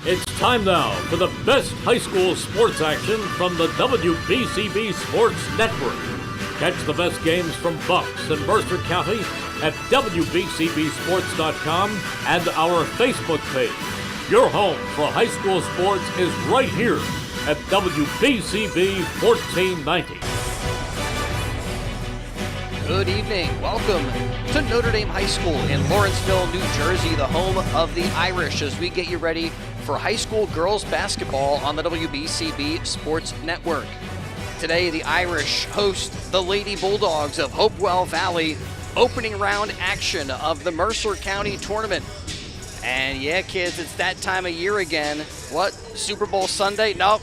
It's time now for the best high school sports action from the WBCB Sports Network. Catch the best games from Bucks and Mercer County at WBCBSports.com and our Facebook page. Your home for high school sports is right here at WBCB 1490. Good evening. Welcome to Notre Dame High School in Lawrenceville, New Jersey, the home of the Irish, as we get you ready for high school girls basketball on the WBCB Sports Network. Today, the Irish host the Lady Bulldogs of Hopewell Valley, opening round action of the Mercer County tournament. And yeah, kids, it's that time of year again. What, Super Bowl Sunday? No,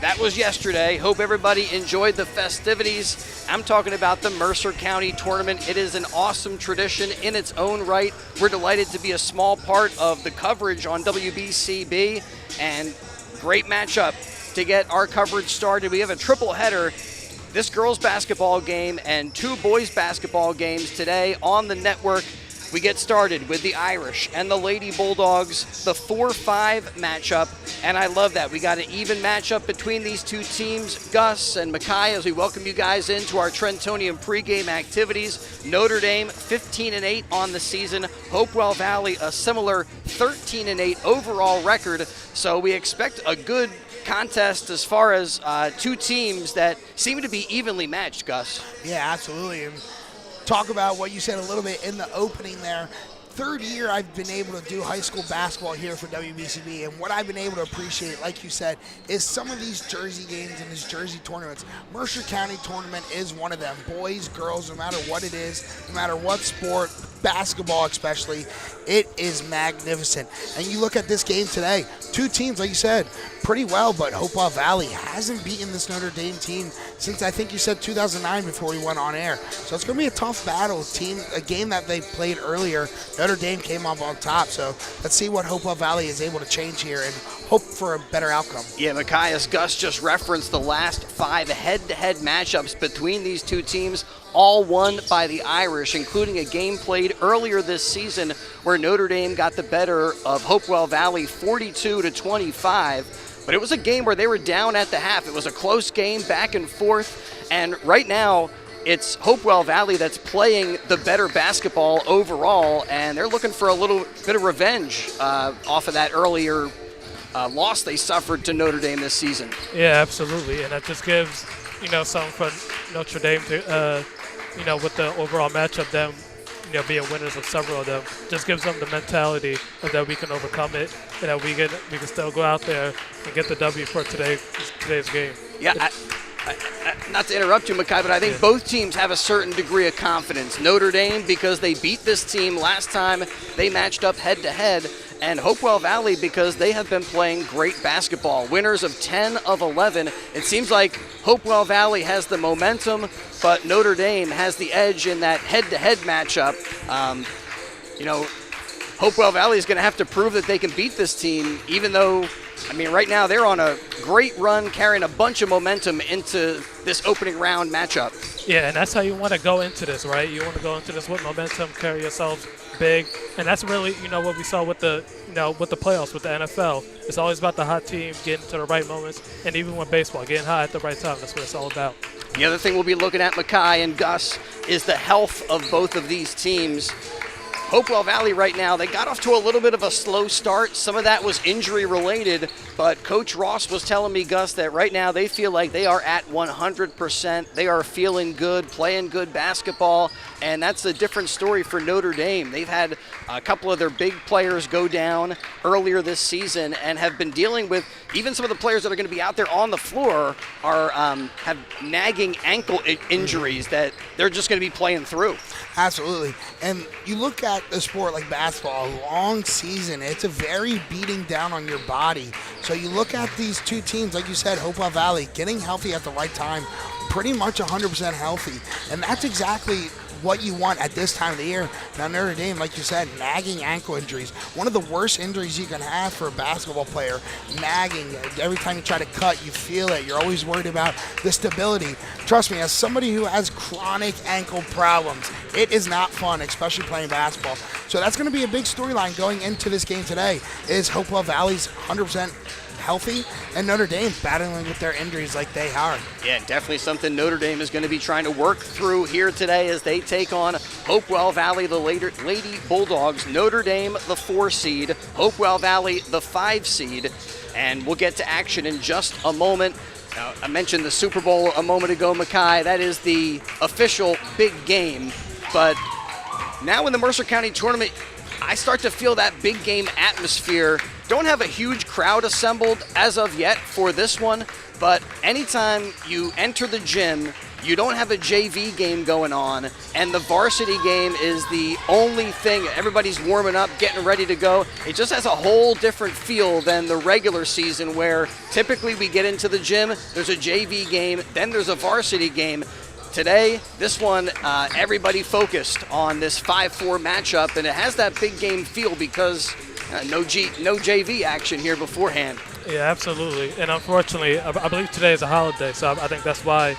that was yesterday. Hope everybody enjoyed the festivities. I'm talking about the Mercer County tournament. It is an awesome tradition in its own right. We're delighted to be a small part of the coverage on WBCB, and great matchup to get our coverage started. We have a triple header, this girls basketball game and two boys basketball games today on the network. We get started with the Irish and the Lady Bulldogs, the 4-5 matchup, and I love that. We got an even matchup between these two teams. Gus and Makai, as we welcome you guys into our Trentonian pregame activities. Notre Dame 15-8 on the season. Hopewell Valley a similar 13-8 overall record. So we expect a good contest as far as two teams that seem to be evenly matched, Gus. Yeah, absolutely. And talk about what you said a little bit in the opening there. Third year I've been able to do high school basketball here for WBCB, and what I've been able to appreciate, like you said, is some of these Jersey games and these Jersey tournaments. Mercer County tournament is one of them. Boys, girls, no matter what it is, no matter what sport, basketball especially, it is magnificent. And you look at this game today, two teams, like you said, pretty well, but Hopewell Valley hasn't beaten this Notre Dame team since, I think you said 2009 before we went on air. So it's going to be a tough battle. A game that they played earlier, Notre Dame came up on top. So let's see what Hopewell Valley is able to change here and hope for a better outcome. Yeah, Makai, Gus just referenced the last 5 head-to-head matchups between these two teams, all won by the Irish, including a game played earlier this season where Notre Dame got the better of Hopewell Valley 42-25. But it was a game where they were down at the half. It was a close game, back and forth. And right now, it's Hopewell Valley that's playing the better basketball overall, and they're looking for a little bit of revenge off of that earlier loss they suffered to Notre Dame this season. Yeah, absolutely. And that just gives, something for Notre Dame to, with the overall matchup, them, being winners of several of them, just gives them the mentality that we can overcome it and that we can still go out there and get the W for today's game. Yeah, not to interrupt you, Makai, but I think both teams have a certain degree of confidence. Notre Dame, because they beat this team last time they matched up head-to-head, and Hopewell Valley because they have been playing great basketball. Winners of 10 of 11. It seems like Hopewell Valley has the momentum, but Notre Dame has the edge in that head-to-head matchup. Hopewell Valley is going to have to prove that they can beat this team, even though, right now they're on a great run, carrying a bunch of momentum into this opening round matchup. Yeah, and that's how you want to go into this, right? You want to go into this with momentum, carry yourselves big, and that's really, what we saw with the, with the playoffs, with the NFL. It's always about the hot team getting to the right moments, and even with baseball, getting hot at the right time. That's what it's all about. The other thing we'll be looking at, Makai and Gus, is the health of both of these teams. Hopewell Valley right now, they got off to a little bit of a slow start. Some of that was injury related, but Coach Ross was telling me, Gus, that right now they feel like they are at 100%. They are feeling good, playing good basketball, and that's a different story for Notre Dame. They've had a couple of their big players go down earlier this season and have been dealing with, even some of the players that are going to be out there on the floor are have nagging ankle injuries that they're just going to be playing through. Absolutely. And you look at a sport like basketball, a long season, it's a very beating down on your body. So you look at these two teams, like you said, Hopewell Valley, getting healthy at the right time, pretty much 100% healthy. And that's exactly what you want at this time of the year. Now, Notre Dame, like you said, nagging ankle injuries. One of the worst injuries you can have for a basketball player, nagging. Every time you try to cut, you feel it. You're always worried about the stability. Trust me, as somebody who has chronic ankle problems, it is not fun, especially playing basketball. So that's going to be a big storyline going into this game today. Is Hopewell Valley's 100% healthy, and Notre Dame battling with their injuries like they are. Yeah, definitely something Notre Dame is going to be trying to work through here today as they take on Hopewell Valley, the Lady Bulldogs. Notre Dame, the 4 seed, Hopewell Valley, the 5 seed, and we'll get to action in just a moment. I mentioned the Super Bowl a moment ago, Makai. That is the official big game, but now in the Mercer County tournament, I start to feel that big game atmosphere. Don't have a huge crowd assembled as of yet for this one, but anytime you enter the gym, you don't have a JV game going on, and the varsity game is the only thing. Everybody's warming up, getting ready to go. It just has a whole different feel than the regular season, where typically we get into the gym, there's a JV game, then there's a varsity game. Today, this one, everybody focused on this 5-4 matchup, and it has that big game feel because no JV action here beforehand. Yeah, absolutely. And unfortunately, I believe today is a holiday, so I think that's why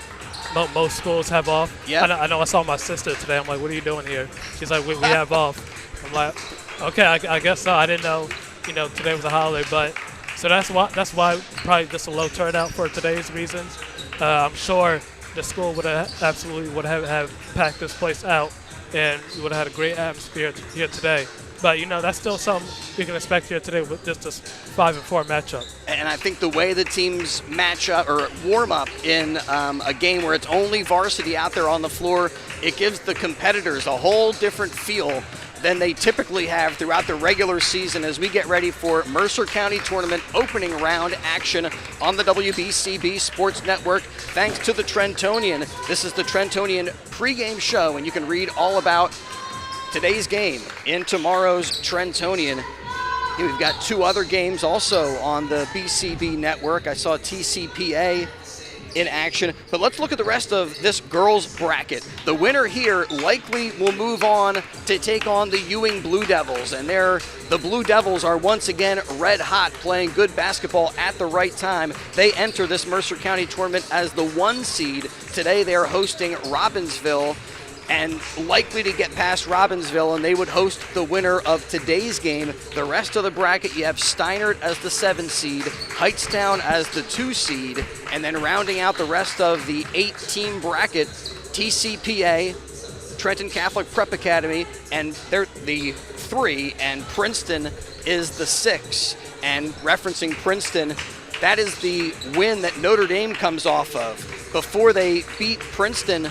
most schools have off. Yeah. I know I saw my sister today. I'm like, what are you doing here? She's like, we have off. I'm like, okay, I guess so. I didn't know, today was a holiday. But so that's why probably just a low turnout for today's reasons. I'm sure the school would have packed this place out, and we would have had a great atmosphere here today. But, that's still something we can expect here today with just this 5-4 matchup. And I think the way the teams match up or warm up in a game where it's only varsity out there on the floor, it gives the competitors a whole different feel than they typically have throughout the regular season as we get ready for Mercer County Tournament opening round action on the WBCB Sports Network. Thanks to the Trentonian. This is the Trentonian pregame show, and you can read all about today's game in tomorrow's Trentonian. Here we've got 2 other games also on the BCB network. I saw TCPA in action, but let's look at the rest of this girls bracket. The winner here likely will move on to take on the Ewing Blue Devils, and the Blue Devils are once again red hot, playing good basketball at the right time. They enter this Mercer County tournament as the 1 seed. Today they are hosting Robbinsville, and likely to get past Robbinsville, and they would host the winner of today's game. The rest of the bracket, you have Steinert as the 7 seed, Hightstown as the 2 seed, and then rounding out the rest of the 8-team bracket, TCPA, Trenton Catholic Prep Academy, and they're the 3, and Princeton is the 6. And referencing Princeton, that is the win that Notre Dame comes off of. Before they beat Princeton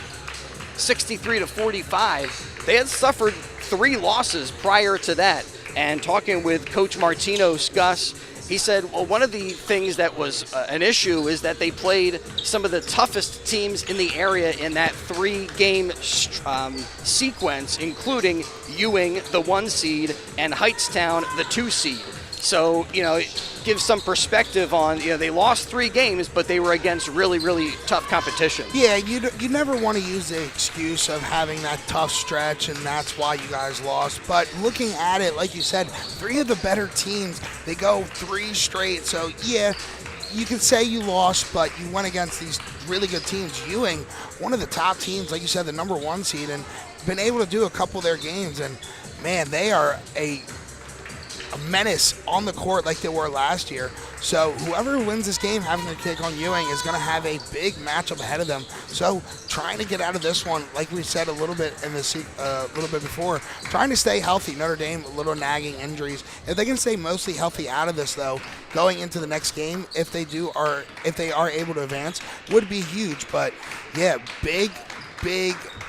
63-45, they had suffered 3 losses prior to that. And talking with Coach Martino's Gus, he said, well, one of the things that was an issue is that they played some of the toughest teams in the area in that 3-game sequence, including Ewing, the 1 seed, and Hightstown, the 2 seed. So, it gives some perspective on, they lost 3 games, but they were against really, really tough competition. Yeah, you never want to use the excuse of having that tough stretch, and that's why you guys lost. But looking at it, like you said, 3 of the better teams, they go 3 straight. So, yeah, you can say you lost, but you went against these really good teams. Ewing, one of the top teams, like you said, the number 1 seed, and been able to do a couple of their games. And, man, they are a menace on the court like they were last year. So whoever wins this game having to take on Ewing is going to have a big matchup ahead of them. So trying to get out of this one, like we said a little bit in the little bit before, trying to stay healthy. Notre Dame, a little nagging injuries. If they can stay mostly healthy out of this, though, going into the next game, if they are able to advance, would be huge. But yeah, big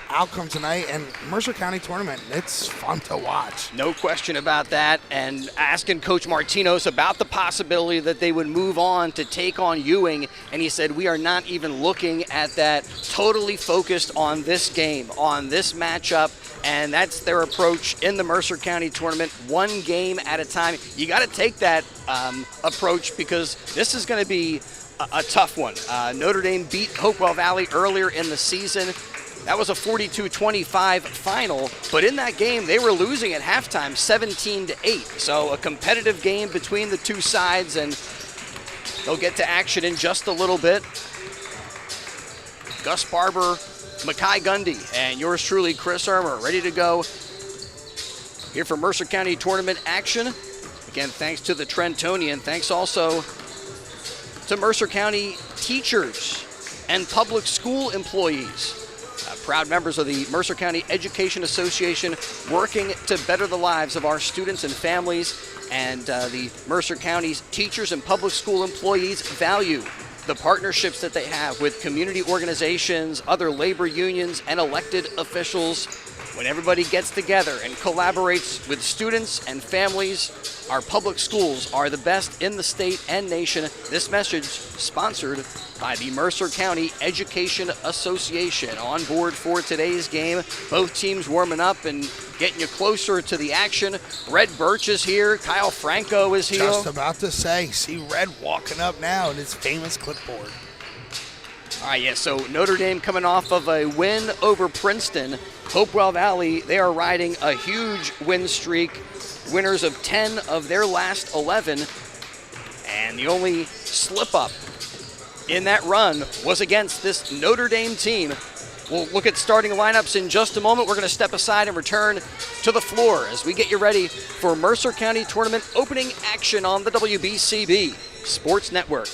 outcome tonight, and Mercer County tournament, it's fun to watch. No question about that. And asking Coach Martinos about the possibility that they would move on to take on Ewing, and he said, we are not even looking at that, totally focused on this game, on this matchup, and that's their approach in the Mercer County tournament, 1 game at a time. You got to take that approach, because this is going to be a tough one. Notre Dame beat Hopewell Valley earlier in the season. That was a 42-25 final, but in that game, they were losing at halftime 17-8. So a competitive game between the 2 sides, and they'll get to action in just a little bit. Gus Barber, Makai Gundy, and yours truly, Chris Irmer, ready to go here for Mercer County tournament action. Again, thanks to the Trentonian. Thanks also to Mercer County teachers and public school employees. Proud members of the Mercer County Education Association, working to better the lives of our students and families. And the Mercer County's teachers and public school employees value the partnerships that they have with community organizations, other labor unions, and elected officials. When everybody gets together and collaborates with students and families, our public schools are the best in the state and nation. This message sponsored by the Mercer County Education Association. On board for today's game, both teams warming up and getting you closer to the action. Red Birch is here. Kyle Franco is here. Just about to say, see Red walking up now in his famous clipboard. All right, yeah, so Notre Dame coming off of a win over Princeton. Hopewell Valley, they are riding a huge win streak, winners of 10 of their last 11. And the only slip-up in that run was against this Notre Dame team. We'll look at starting lineups in just a moment. We're going to step aside and return to the floor as we get you ready for Mercer County Tournament opening action on the WBCB Sports Network.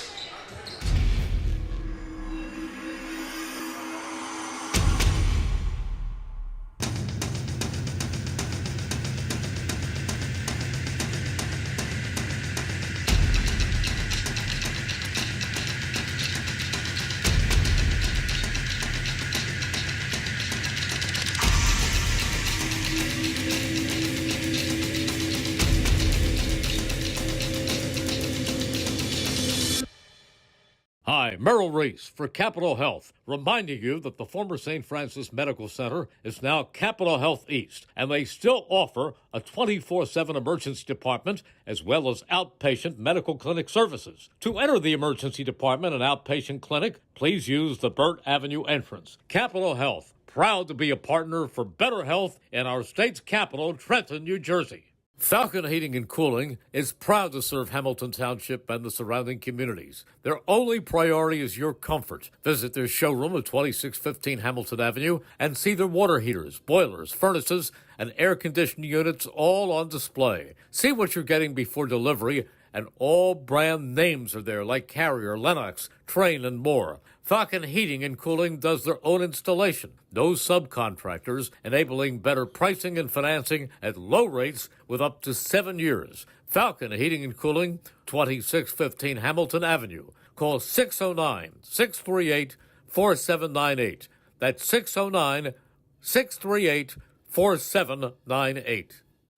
Hi, Merrill Reese for Capital Health, reminding you that the former St. Francis Medical Center is now Capital Health East, and they still offer a 24/7 emergency department as well as outpatient medical clinic services. To enter the emergency department and outpatient clinic, please use the Burt Avenue entrance. Capital Health, proud to be a partner for better health in our state's capital, Trenton, New Jersey. Falcon Heating and Cooling is proud to serve Hamilton Township and the surrounding communities. Their only priority is your comfort. Visit their showroom at 2615 Hamilton Avenue and see their water heaters, boilers, furnaces, and air conditioning units all on display. See what you're getting before delivery, and all brand names are there like Carrier, Lennox, Trane, and more. Falcon Heating and Cooling does their own installation. No subcontractors, enabling better pricing and financing at low rates with up to 7 years. Falcon Heating and Cooling, 2615 Hamilton Avenue. Call 609-638-4798. That's 609-638-4798.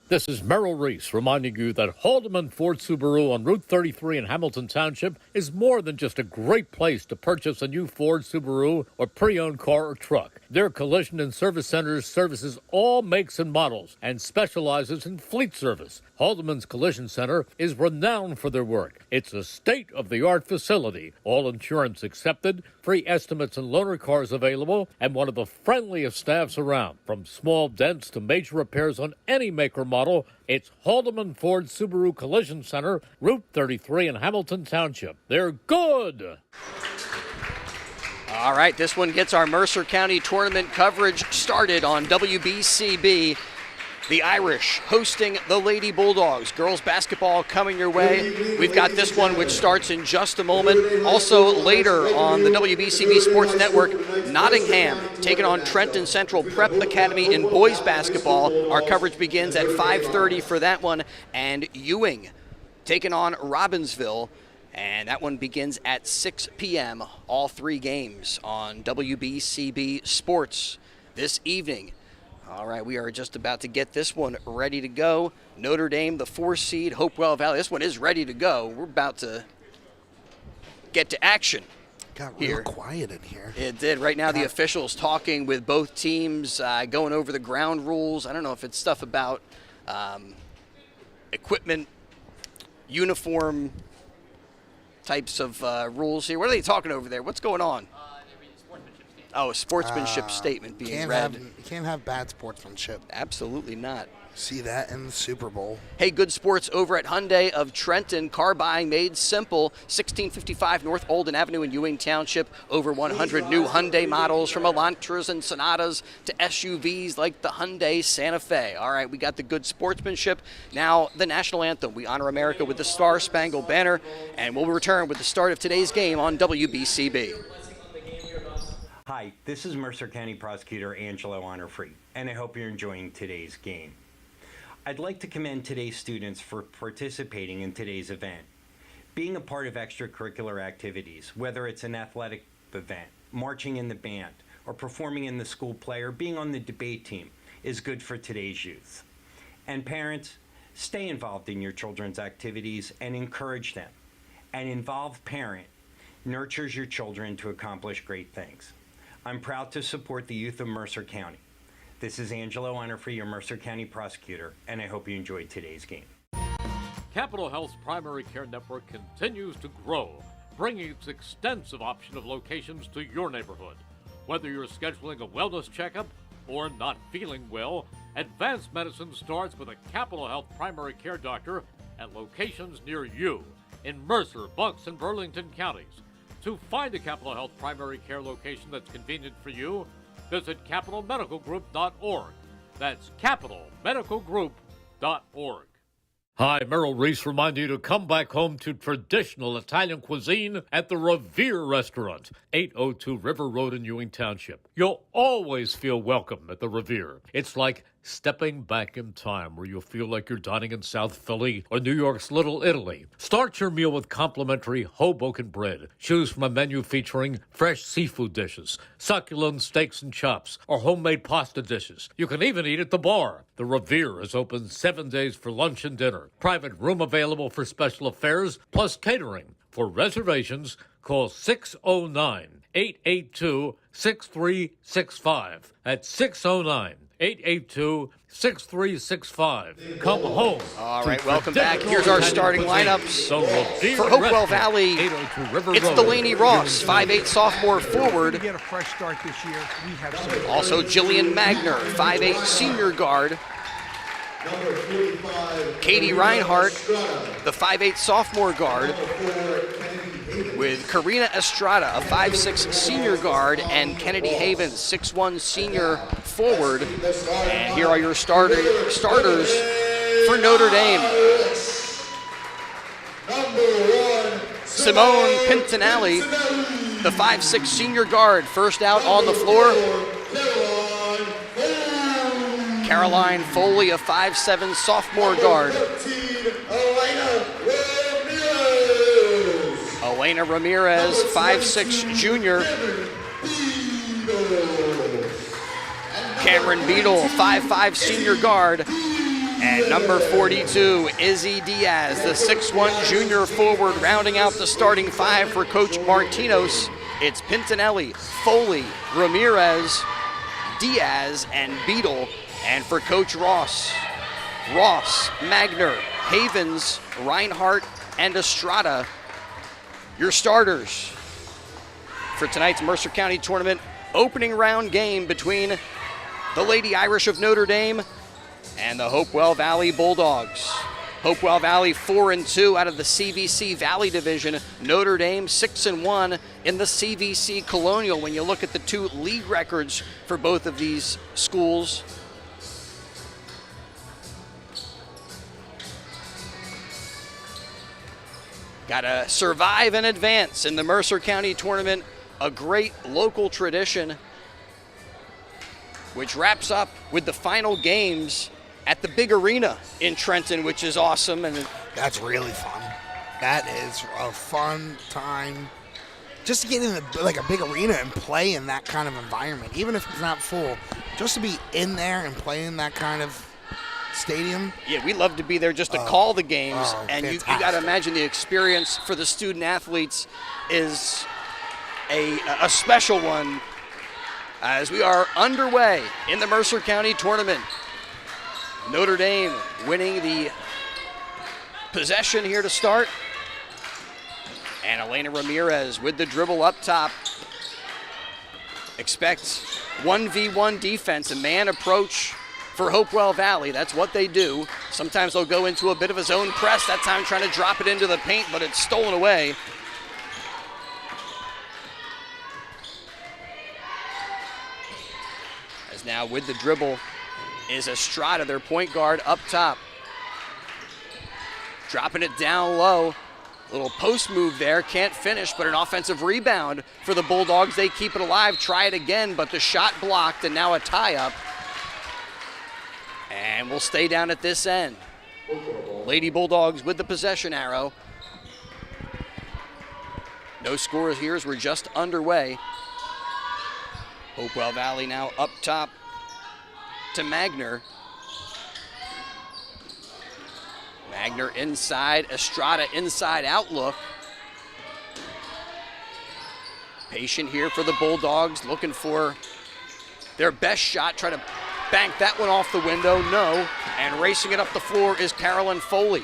This is Merrill Reese reminding you that Haldeman Ford Subaru on Route 33 in Hamilton Township is more than just a great place to purchase a new Ford, Subaru, or pre-owned car or truck. Their collision and service centers services all makes and models and specializes in fleet service. Haldeman's Collision Center is renowned for their work. It's a state-of-the-art facility, all insurance accepted, free estimates and loaner cars available, and one of the friendliest staffs around. From small dents to major repairs on any make or model, it's Haldeman Ford Subaru Collision Center, Route 33 in Hamilton Township. They're good! All right, this one gets our Mercer County tournament coverage started on WBCB. The Irish hosting the Lady Bulldogs. Girls basketball coming your way. We've got this one, which starts in just a moment. Also later on the WBCB Sports Network, Nottingham taking on Trenton Central Prep Academy in boys basketball. Our coverage begins at 5:30 for that one. And Ewing taking on Robbinsville. And that one begins at 6 p.m. All three games on WBCB Sports this evening. All right, we are just about to get this one ready to go. Notre Dame, the 4 seed, Hopewell Valley. This one is ready to go. We're about to get to action. Got real quiet in here. It did. Right now, the officials talking with both teams, going over the ground rules. I don't know if it's stuff about equipment, uniform types of rules here. What are they talking over there? What's going on? Oh, a sportsmanship statement being read. You can't have bad sportsmanship. Absolutely not. See that in the Super Bowl. Hey, good sports over at Hyundai of Trenton. Car buying made simple. 1655 North Olden Avenue in Ewing Township. Over 100 new Hyundai models, from Elantras and Sonatas to SUVs like the Hyundai Santa Fe. All right, we got the good sportsmanship. Now, the national anthem. We honor America with the Star Spangled Banner, and we'll return with the start of today's game on WBCB. Hi, this is Mercer County Prosecutor Angelo Honorfree, and I hope you're enjoying today's game. I'd like to commend today's students for participating in today's event. Being a part of extracurricular activities, whether it's an athletic event, marching in the band, or performing in the school play, or being on the debate team, is good for today's youth. And parents, stay involved in your children's activities and encourage them. An involved parent nurtures your children to accomplish great things. I'm proud to support the youth of Mercer County. This is Angelo Honorfree, your Mercer County Prosecutor, and I hope you enjoyed today's game. Capital Health's primary care network continues to grow, bringing its extensive option of locations to your neighborhood. Whether you're scheduling a wellness checkup or not feeling well, advanced medicine starts with a Capital Health primary care doctor at locations near you in Mercer, Bucks, and Burlington counties. To find a Capital Health primary care location that's convenient for you, visit capitalmedicalgroup.org. That's capitalmedicalgroup.org. Hi, Merrill Reese reminding you to come back home to traditional Italian cuisine at the Revere Restaurant, 802 River Road in Ewing Township. You'll always feel welcome at the Revere. It's like stepping back in time, where you'll feel like you're dining in South Philly or New York's Little Italy. Start your meal with complimentary Hoboken bread. Choose from a menu featuring fresh seafood dishes, succulent steaks and chops, or homemade pasta dishes. You can even eat at the bar. The Revere is open 7 days for lunch and dinner. Private room available for special affairs, plus catering. For reservations, call 609-882-6365. That's 609-882-6365. Come home. All right, welcome back. Here's our starting lineups. For Hopewell Valley, it's Delaney Ross, 5'8" sophomore forward. To get a fresh start this year, we have some. Also Jillian Magner, 5'8" senior guard. Katie Reinhardt, the 5'8" sophomore guard, with Karina Estrada, a 5'6" senior guard, and Kennedy Havens, 6'1" senior forward. And here are your starters for Notre Dame. Simone Pintinelli, the 5'6" senior guard, first out on the floor. Caroline Foley, a 5'7" sophomore guard. Elena Ramirez, 5'6" junior. Cameron Beadle, 5'5" senior guard. And number 42, Izzy Diaz, the 6'1" junior forward, rounding out the starting five for Coach Martinos. It's Pintinelli, Foley, Ramirez, Diaz, and Beadle. And for Coach Ross, Magner, Havens, Reinhardt, and Estrada, your starters for tonight's Mercer County Tournament opening round game between the Lady Irish of Notre Dame and the Hopewell Valley Bulldogs. Hopewell Valley 4-2 out of the CVC Valley Division. Notre Dame 6-1 in the CVC Colonial. When you look at the two league records for both of these schools, gotta survive and advance in the Mercer County Tournament, a great local tradition, which wraps up with the final games at the big arena in Trenton, which is awesome. And that's really fun. That is a fun time. Just to get in a big arena and play in that kind of environment, even if it's not full, just to be in there and play in that kind of stadium. Yeah, we love to be there just to call the games, and you got to imagine the experience for the student athletes is a special one as we are underway in the Mercer County Tournament. Notre Dame winning the possession here to start, and Elena Ramirez with the dribble up top. Expect 1v1 defense, a man approach for Hopewell Valley. That's what they do. Sometimes they'll go into a bit of a zone press, that time trying to drop it into the paint, but it's stolen away. As now with the dribble is Estrada, their point guard, up top. Dropping it down low. Little post move there, can't finish, but an offensive rebound for the Bulldogs. They keep it alive, try it again, but the shot blocked, and now a tie-up. And we'll stay down at this end. Lady Bulldogs with the possession arrow. No scores here as we're just underway. Hopewell Valley now up top to Magner. Magner inside, Estrada inside out look. Patient here for the Bulldogs, looking for their best shot, try to bank that one off the window, no. And racing it up the floor is Carolyn Foley.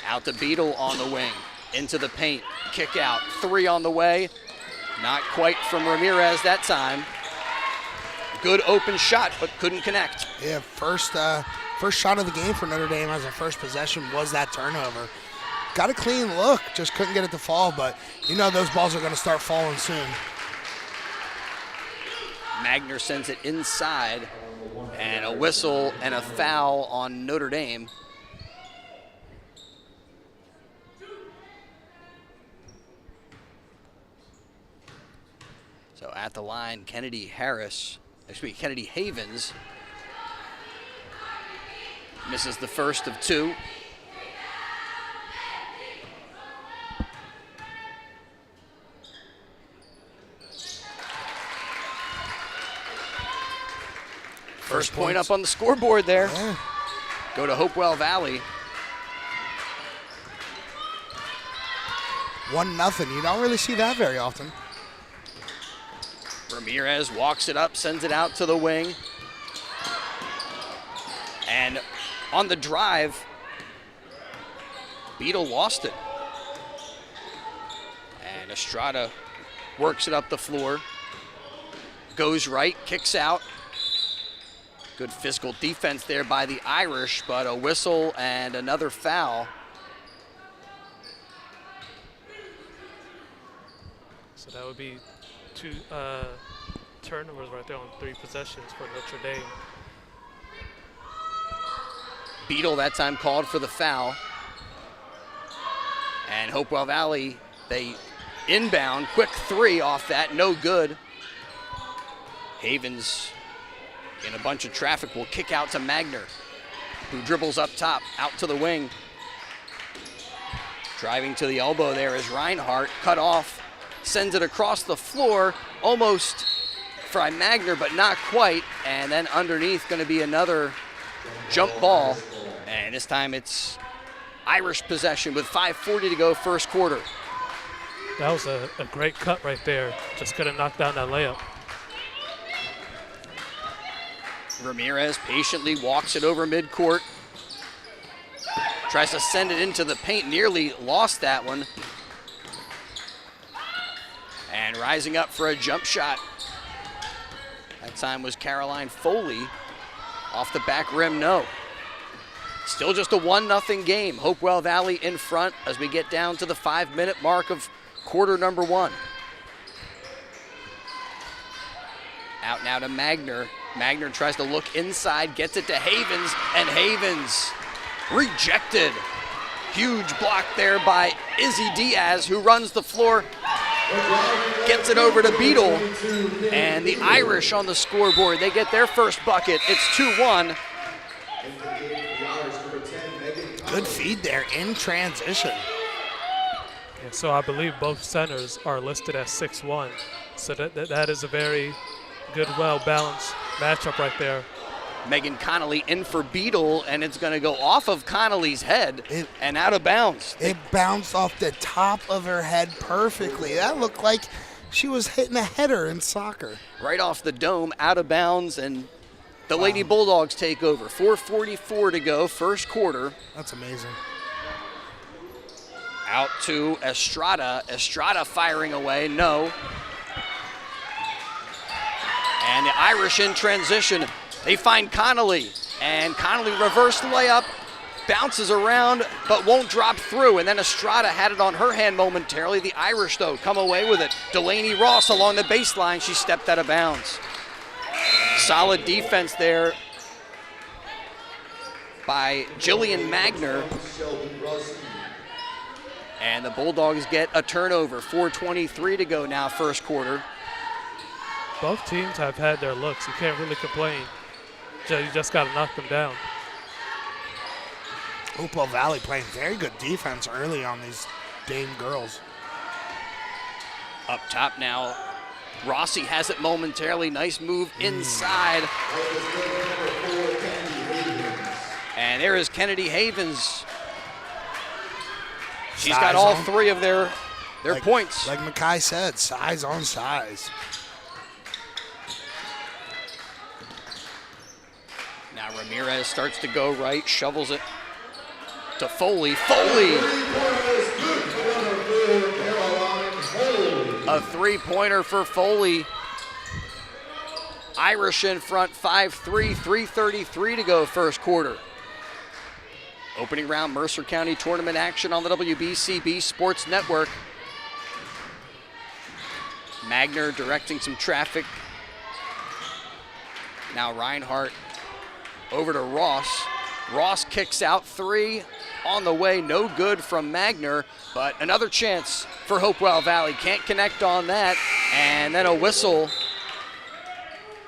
Out to Beadle on the wing, into the paint, kick out, 3 on the way. Not quite from Ramirez that time. Good open shot, but couldn't connect. Yeah, first shot of the game for Notre Dame as a first possession was that turnover. Got a clean look, just couldn't get it to fall, but you know those balls are going to start falling soon. Magner sends it inside, and a whistle and a foul on Notre Dame. So at the line, Kennedy Havens misses the first of 2. First point up on the scoreboard there. Yeah. Go to Hopewell Valley. 1-0. You don't really see that very often. Ramirez walks it up, sends it out to the wing. And on the drive, Beadle lost it. And Estrada works it up the floor. Goes right, kicks out. Good physical defense there by the Irish, but a whistle and another foul. So that would be 2 turnovers right there on 3 possessions for Notre Dame. Beadle that time called for the foul. And Hopewell Valley, they inbound, quick 3 off that, no good. Havens in a bunch of traffic will kick out to Magner, who dribbles up top, out to the wing. Driving to the elbow there is Reinhardt, cut off, sends it across the floor, almost by Magner, but not quite. And then underneath going to be another jump ball. And this time it's Irish possession with 5:40 to go first quarter. That was a great cut right there. Just couldn't knock down that layup. Ramirez patiently walks it over midcourt. Tries to send it into the paint, nearly lost that one. And rising up for a jump shot. That time was Caroline Foley. Off the back rim, no. Still just a 1-0 game. Hopewell Valley in front as we get down to the 5-minute mark of quarter number 1. Out now to Magner. Magner tries to look inside, gets it to Havens, and Havens rejected. Huge block there by Izzy Diaz, who runs the floor, gets it over to Beadle, and the Irish on the scoreboard. They get their first bucket. It's 2-1. Good feed there in transition. Yeah, so I believe both centers are listed as 6'1". So that is a very good, well-balanced matchup right there. Megan Connolly in for Beadle, and it's going to go off of Connolly's head and out of bounds. It bounced off the top of her head perfectly. That looked like she was hitting a header in soccer. Right off the dome, out of bounds, and the Lady Bulldogs take over. 4:44 to go, first quarter. That's amazing. Out to Estrada. Estrada firing away, no. And the Irish in transition. They find Connolly, and Connolly reverse layup, bounces around, but won't drop through. And then Estrada had it on her hand momentarily. The Irish, though, come away with it. Delaney Ross along the baseline. She stepped out of bounds. Solid defense there by Jillian Magner. And the Bulldogs get a turnover. 4:23 to go now, first quarter. Both teams have had their looks. You can't really complain. You just got to knock them down. Hopewell Valley playing very good defense early on these Dame girls. Up top now, Rossi has it momentarily. Nice move inside. And there is Kennedy Havens. She's got all three of their points. Like Mackay said, size on size. Now Ramirez starts to go right, shovels it to Foley. Foley! A three-pointer for Foley. Irish in front, 5-3, 3:33 to go first quarter. Opening round Mercer County tournament action on the WBCB Sports Network. Magner directing some traffic. Now Reinhardt over to Ross. Ross kicks out, three on the way, no good from Magner, but another chance for Hopewell Valley. Can't connect on that, and then a whistle.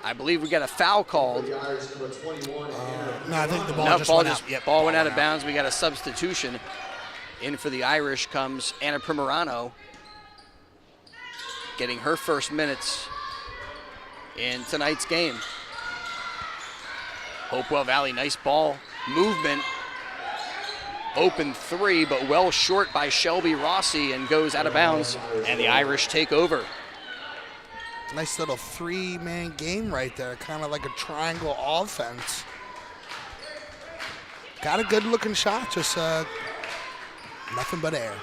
I believe we got a foul called. No, I think the ball just went out. Yep, ball went out of bounds. We got a substitution. In for the Irish comes Anna Primerano, getting her first minutes in tonight's game. Hopewell Valley, nice ball movement. Open three, but well short by Shelby Rossi, and goes out of bounds, and the Irish take over. Nice little three-man game right there, kind of like a triangle offense. Got a good-looking shot, just nothing but air.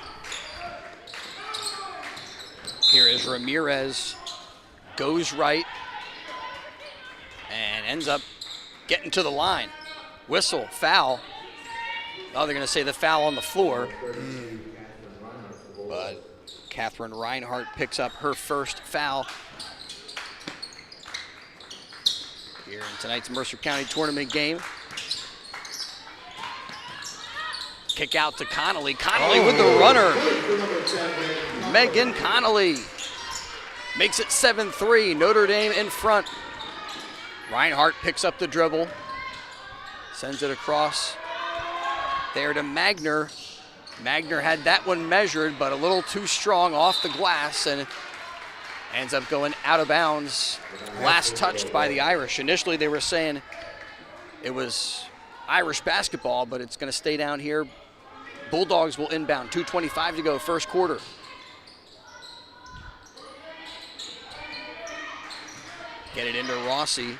Here is Ramirez, goes right, and ends up getting to the line. Whistle, foul. Oh, they're going to say the foul on the floor. But Catherine Reinhardt picks up her first foul here in tonight's Mercer County tournament game. Kick out to Connolly. Connolly with the runner. Megan Connolly makes it 7-3. Notre Dame in front. Reinhardt picks up the dribble. Sends it across there to Magner. Magner had that one measured, but a little too strong off the glass, and ends up going out of bounds. Last touched by the Irish. Initially they were saying it was Irish basketball, but it's going to stay down here. Bulldogs will inbound. 2:25 to go, first quarter. Get it into Rossi.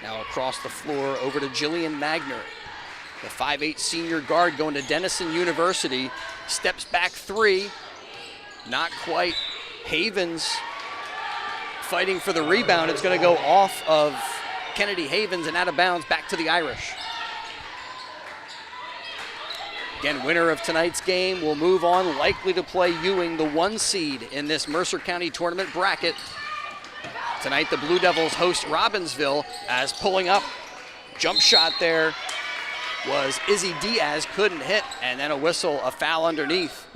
Now across the floor over to Jillian Magner. The 5'8" senior guard going to Denison University. Steps back three. Not quite. Havens fighting for the rebound. It's going to go off of Kennedy Havens and out of bounds back to the Irish. Again, winner of tonight's game will move on, likely to play Ewing, the 1 seed in this Mercer County tournament bracket. Tonight, the Blue Devils host Robbinsville, as pulling up. Jump shot there was Izzy Diaz, couldn't hit, and then a whistle, a foul underneath.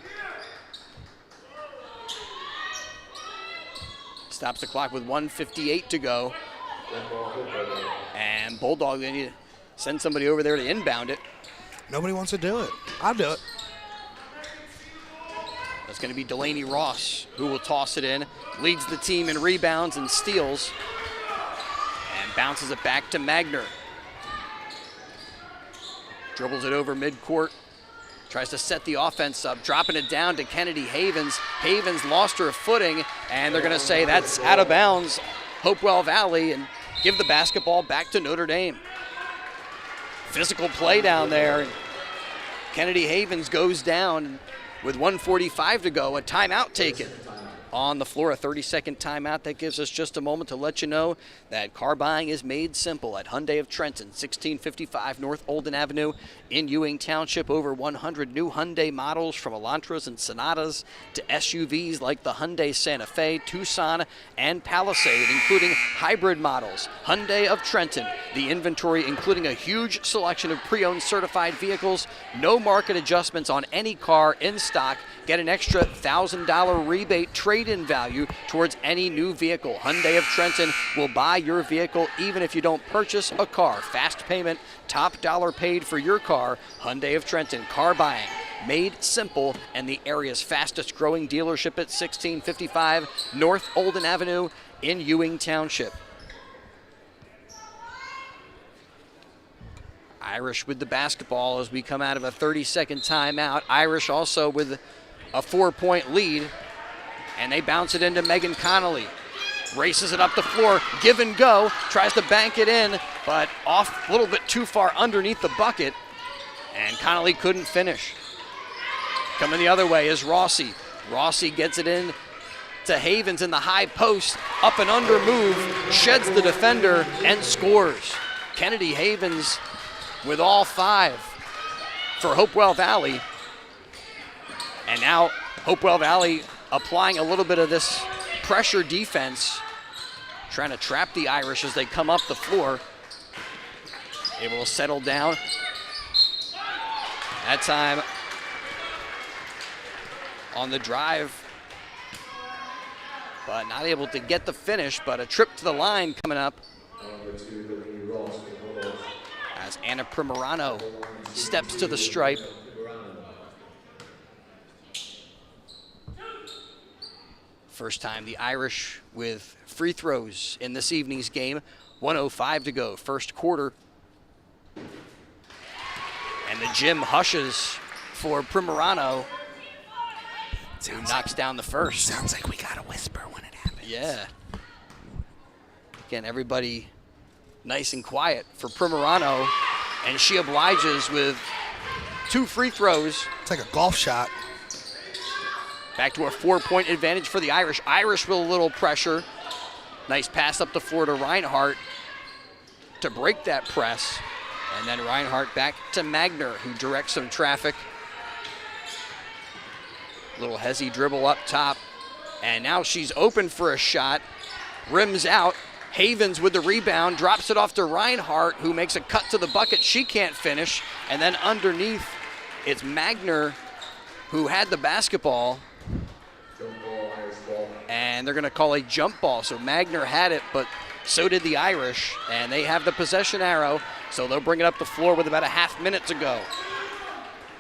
Stops the clock with 1:58 to go. And Bulldogs, they need to send somebody over there to inbound it. Nobody wants to do it. I'll do it. That's going to be Delaney Ross, who will toss it in. Leads the team in rebounds and steals. And bounces it back to Magner. Dribbles it over midcourt. Tries to set the offense up, dropping it down to Kennedy Havens. Havens lost her footing, and they're going to say that's out of bounds, Hopewell Valley, and give the basketball back to Notre Dame. Physical play down there. Kennedy Havens goes down. with 1:45 to go, a timeout taken on the floor, a 30-second timeout. That gives us just a moment to let you know that car buying is made simple at Hyundai of Trenton, 1655 North Olden Avenue in Ewing Township. Over 100 new Hyundai models, from Elantras and Sonatas to SUVs like the Hyundai Santa Fe, Tucson, and Palisade, including hybrid models. Hyundai of Trenton, the inventory including a huge selection of pre-owned certified vehicles, no market adjustments on any car in stock. Get an extra $1,000 rebate trade-in value towards any new vehicle. Hyundai of Trenton will buy your vehicle even if you don't purchase a car. Fast payment, top dollar paid for your car. Hyundai of Trenton, car buying made simple, and the area's fastest growing dealership at 1655 North Olden Avenue in Ewing Township. Irish with the basketball as we come out of a 30-second timeout. Irish also with a 4-point lead, and they bounce it into Megan Connolly. Races it up the floor, give and go, tries to bank it in, but off a little bit too far underneath the bucket, and Connolly couldn't finish. Coming the other way is Rossi. Rossi gets it in to Havens in the high post, up and under move, sheds the defender, and scores. Kennedy Havens with all 5 for Hopewell Valley. And now Hopewell Valley applying a little bit of this pressure defense, trying to trap the Irish as they come up the floor. Able to settle down. That time on the drive, but not able to get the finish, but a trip to the line coming up as Anna Primorano steps to the stripe. First time the Irish with free throws in this evening's game. 1:05 to go, first quarter. And the gym hushes for Primorano, who knocks down the first. Sounds like we got a whisper when it happens. Yeah. Again, everybody nice and quiet for Primorano, and she obliges with 2 free throws. It's like a golf shot. Back to a 4-point advantage for the Irish. Irish with a little pressure. Nice pass up the floor to Reinhardt to break that press. And then Reinhardt back to Magner, who directs some traffic. Little hezzy dribble up top. And now she's open for a shot. Rims out. Havens with the rebound, drops it off to Reinhardt, who makes a cut to the bucket. She can't finish. And then underneath, it's Magner, who had the basketball. And they're going to call a jump ball. So Magner had it, but so did the Irish. And they have the possession arrow, so they'll bring it up the floor with about a half minute to go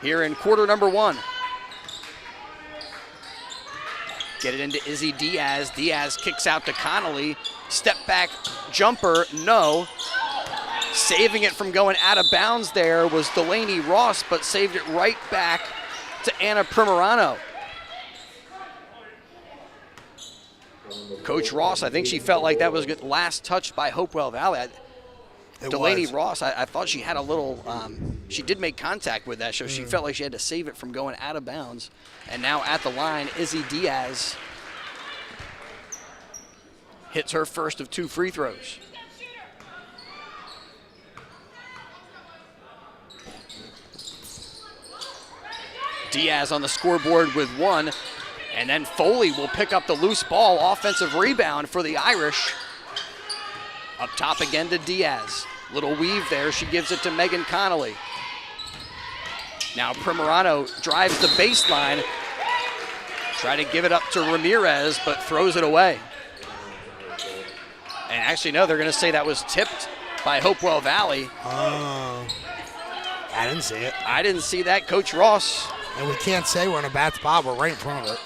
here in quarter number 1. Get it into Izzy Diaz. Diaz kicks out to Connolly. Step back jumper, no. Saving it from going out of bounds there was Delaney Ross, but saved it right back to Anna Primorano. Coach Ross, I think she felt like that was last touched by Hopewell Valley. Delaney Ross, I thought she had a little, she did make contact with that, so she felt like she had to save it from going out of bounds. And now at the line, Izzy Diaz hits her first of 2 free throws. Diaz on the scoreboard with 1. And then Foley will pick up the loose ball. Offensive rebound for the Irish. Up top again to Diaz. Little weave there. She gives it to Megan Connolly. Now Primorano drives the baseline. Try to give it up to Ramirez, but throws it away. And actually, no, they're going to say that was tipped by Hopewell Valley. Oh. I didn't see it. I didn't see that. Coach Ross. And we can't say we're in a bad spot. We're right in front of it.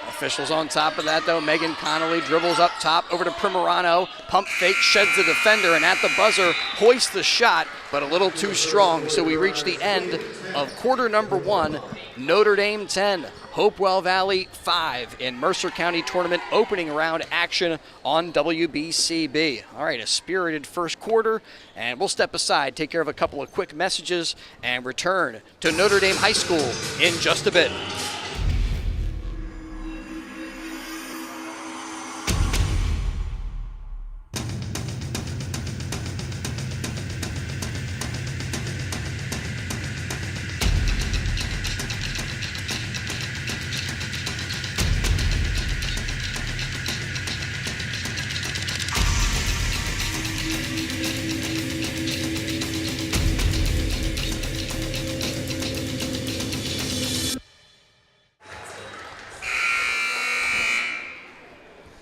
A Officials on top of that, though. Megan Connolly dribbles up top over to Primerano. Pump fake, sheds the defender, and at the buzzer, hoists the shot, but a little too strong. So we reach the end of quarter number 1. Notre Dame 10, Hopewell Valley 5 in Mercer County Tournament opening round action on WBCB. All right, a spirited first quarter, and we'll step aside, take care of a couple of quick messages, and return to Notre Dame High School in just a bit.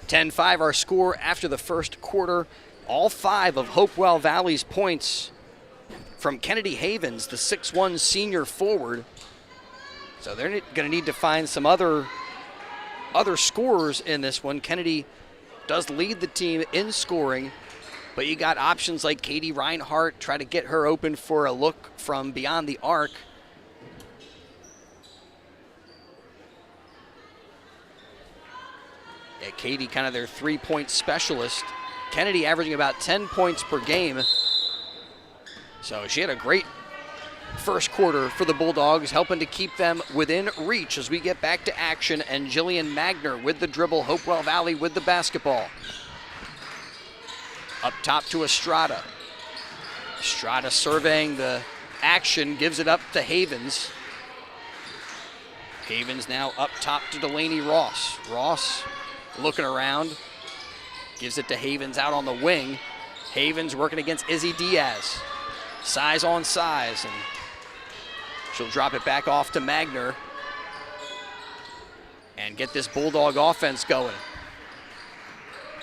(10-5) our score after the first quarter. All 5 of Hopewell Valley's points from Kennedy Havens, the 6'1" senior forward. So they're going to need to find some other scorers in this one. Kennedy does lead the team in scoring, but you got options like Katie Reinhart, try to get her open for a look from beyond the arc. Yeah, Katie kind of their 3-point specialist. Kennedy averaging about 10 points per game. So she had a great first quarter for the Bulldogs, helping to keep them within reach as we get back to action. And Jillian Magner with the dribble, Hopewell Valley with the basketball. Up top to Estrada. Estrada surveying the action, gives it up to Havens. Havens now up top to Delaney Ross. Ross looking around, gives it to Havens out on the wing. Havens working against Izzy Diaz. Size on size, and she'll drop it back off to Magner and get this Bulldog offense going.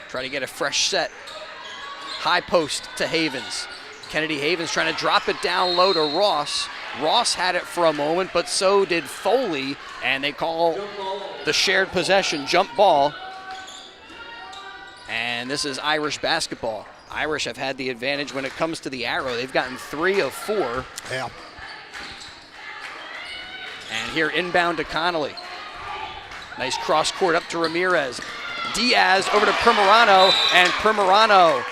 Try to get a fresh set. High post to Havens. Kennedy Havens trying to drop it down low to Ross. Ross had it for a moment, but so did Foley, and they call the shared possession jump ball. And this is Irish basketball. Irish have had the advantage when it comes to the arrow. They've gotten 3 of 4. Yeah. And here inbound to Connolly. Nice cross court up to Ramirez. Diaz over to Primerano, and Primerano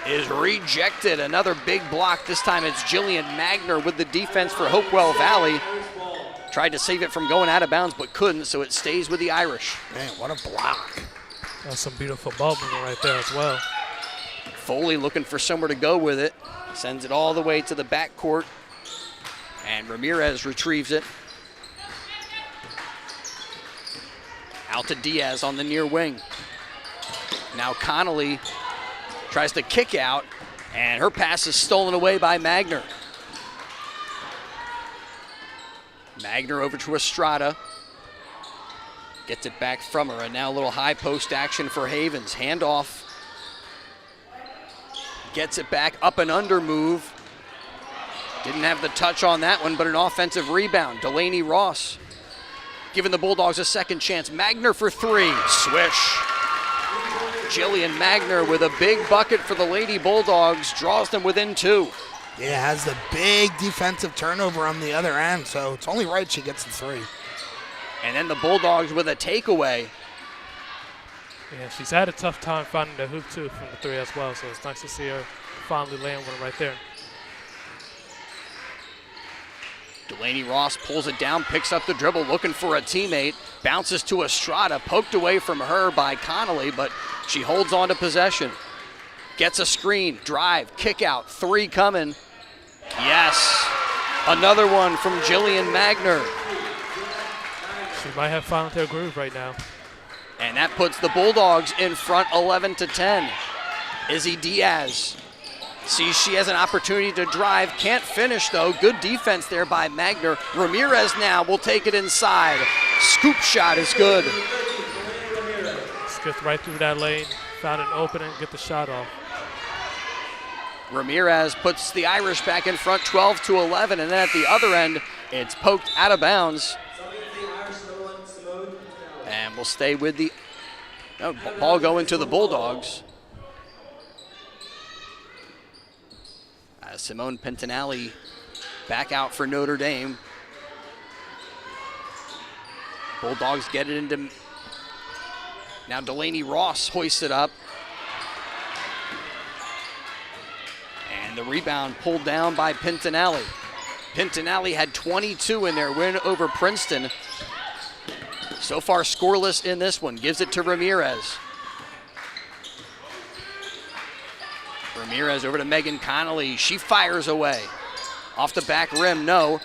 is rejected. Another big block. This time it's Jillian Magner with the defense for Hopewell Valley. Tried to save it from going out of bounds, but couldn't, so it stays with the Irish. Man, what a block. That's some beautiful ball movement right there as well. Foley looking for somewhere to go with it. Sends it all the way to the backcourt. And Ramirez retrieves it. Out to Diaz on the near wing. Now Connolly tries to kick out, and her pass is stolen away by Magner. Magner over to Estrada. Gets it back from her, and now a little high post action for Havens. Handoff. Gets it back, up and under move. Didn't have the touch on that one, but an offensive rebound. Delaney Ross giving the Bulldogs a second chance. Magner for 3, swish. Jillian Magner with a big bucket for the Lady Bulldogs, draws them within 2. Yeah, has the big defensive turnover on the other end, so it's only right she gets the 3. And then the Bulldogs with a takeaway. Yeah, she's had a tough time finding the hoop too from the 3 as well, so it's nice to see her finally land one right there. Delaney Ross pulls it down, picks up the dribble, looking for a teammate, bounces to Estrada, poked away from her by Connolly, but she holds on to possession. Gets a screen, drive, kick out, 3 coming. Yes, another one from Jillian Magner. She might have found her groove right now. And that puts the Bulldogs in front 11-10. Izzy Diaz sees she has an opportunity to drive, can't finish though. Good defense there by Magner. Ramirez now will take it inside. Scoop shot is good. Skipped right through that lane, found an opening, get the shot off. Ramirez puts the Irish back in front 12-11, and then at the other end, it's poked out of bounds. And will stay with the ball going to the Bulldogs. Simone Pentinelli back out for Notre Dame. Bulldogs get it into, now Delaney Ross hoists it up. And the rebound pulled down by Pentinelli. Pentinelli had 22 in their win over Princeton. So far scoreless in this one, gives it to Ramirez. Ramirez over to Megan Connolly. She fires away. Off the back rim, no.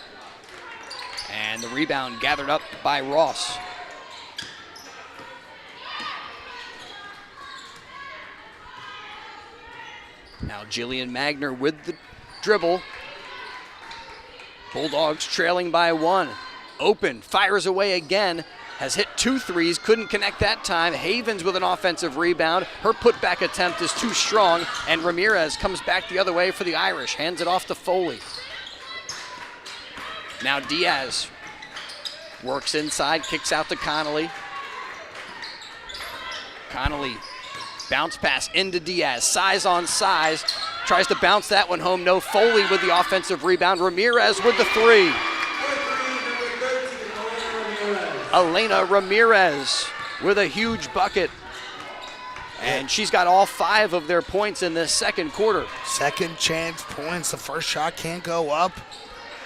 And the rebound gathered up by Ross. Now Jillian Magner with the dribble. Bulldogs trailing by 1. Open, fires away again. Has hit 2 threes, couldn't connect that time. Havens with an offensive rebound. Her putback attempt is too strong, and Ramirez comes back the other way for the Irish. Hands it off to Foley. Now Diaz works inside, kicks out to Connolly. Connolly, bounce pass into Diaz, size on size. Tries to bounce that one home, no. Foley with the offensive rebound. Ramirez with the 3. Elena Ramirez with a huge bucket. And she's got all 5 of their points in this second quarter. Second chance points. The first shot can't go up.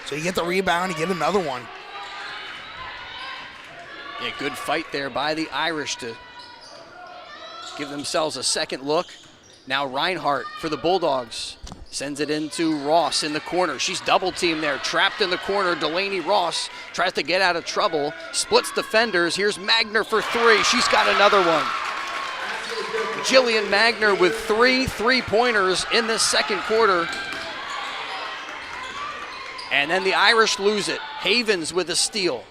So you get the rebound, you get another one. Yeah, good fight there by the Irish to give themselves a second look. Now Reinhart for the Bulldogs. Sends it into Ross in the corner. She's double teamed there, trapped in the corner. Delaney Ross tries to get out of trouble, splits defenders. Here's Magner for 3. She's got another one. Jillian Magner with 3 3-pointers in this second quarter. And then the Irish lose it. Havens with a steal.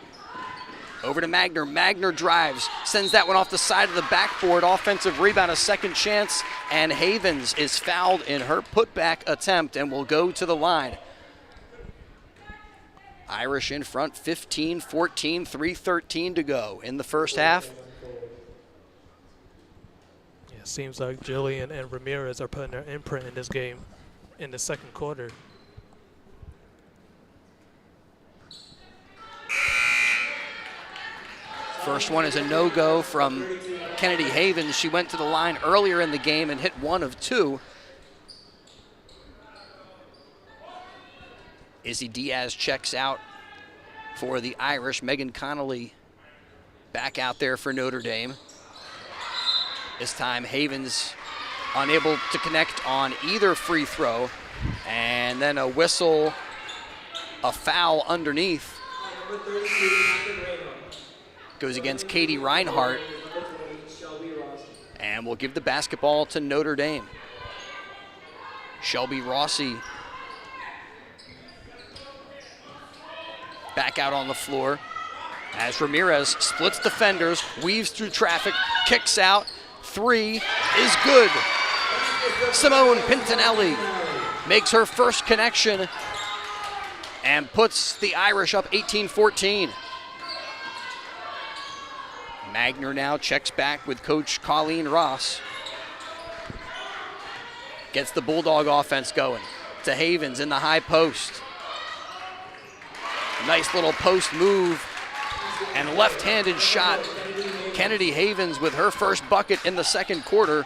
Over to Magner. Magner drives, sends that one off the side of the backboard. Offensive rebound, a second chance, and Havens is fouled in her putback attempt and will go to the line. Irish in front, 15-14, 3:13 to go in the first half. Yeah, seems like Jillian and Ramirez are putting their imprint in this game in the second quarter. First one is a no-go from Kennedy Havens. She went to the line earlier in the game and hit 1 of 2. Izzy Diaz checks out for the Irish. Megan Connolly back out there for Notre Dame. This time Havens unable to connect on either free throw. And then a whistle, a foul underneath. Goes against Katie Reinhart. And we'll give the basketball to Notre Dame. Shelby Rossi back out on the floor as Ramirez splits defenders, weaves through traffic, kicks out. 3 is good. Simone Pentinelli makes her first connection and puts the Irish up 18-14. Magner now checks back with Coach Colleen Ross. Gets the Bulldog offense going to Havens in the high post. Nice little post move and left-handed shot. Kennedy Havens with her first bucket in the second quarter.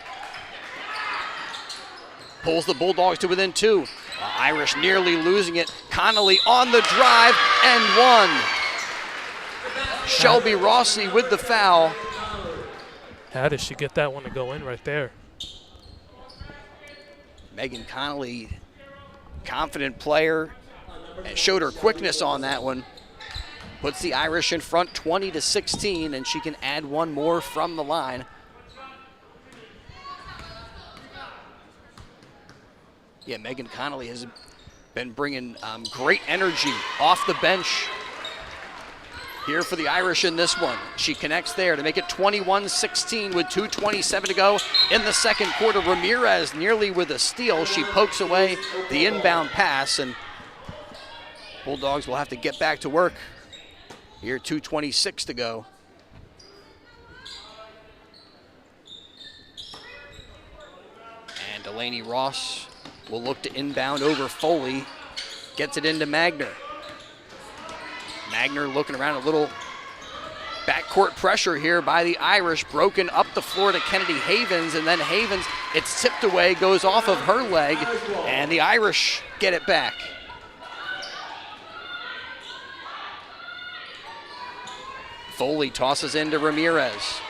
Pulls the Bulldogs to within 2. Irish nearly losing it. Connolly on the drive and 1. Shelby Rossi with the foul. How did she get that one to go in right there? Megan Connolly, confident player, and showed her quickness on that one. Puts the Irish in front 20-16, and she can add 1 more from the line. Yeah, Megan Connolly has been bringing great energy off the bench here for the Irish in this one. She connects there to make it 21-16 with 2:27 to go in the second quarter. Ramirez nearly with a steal. She pokes away the inbound pass, and Bulldogs will have to get back to work. Here, 2:26 to go. Delaney Ross will look to inbound over Foley. Gets it into Magner. Magner looking around, a little backcourt pressure here by the Irish. Broken up the floor to Kennedy Havens, and then Havens, it's tipped away, goes off of her leg, and the Irish get it back. Foley tosses into Ramirez.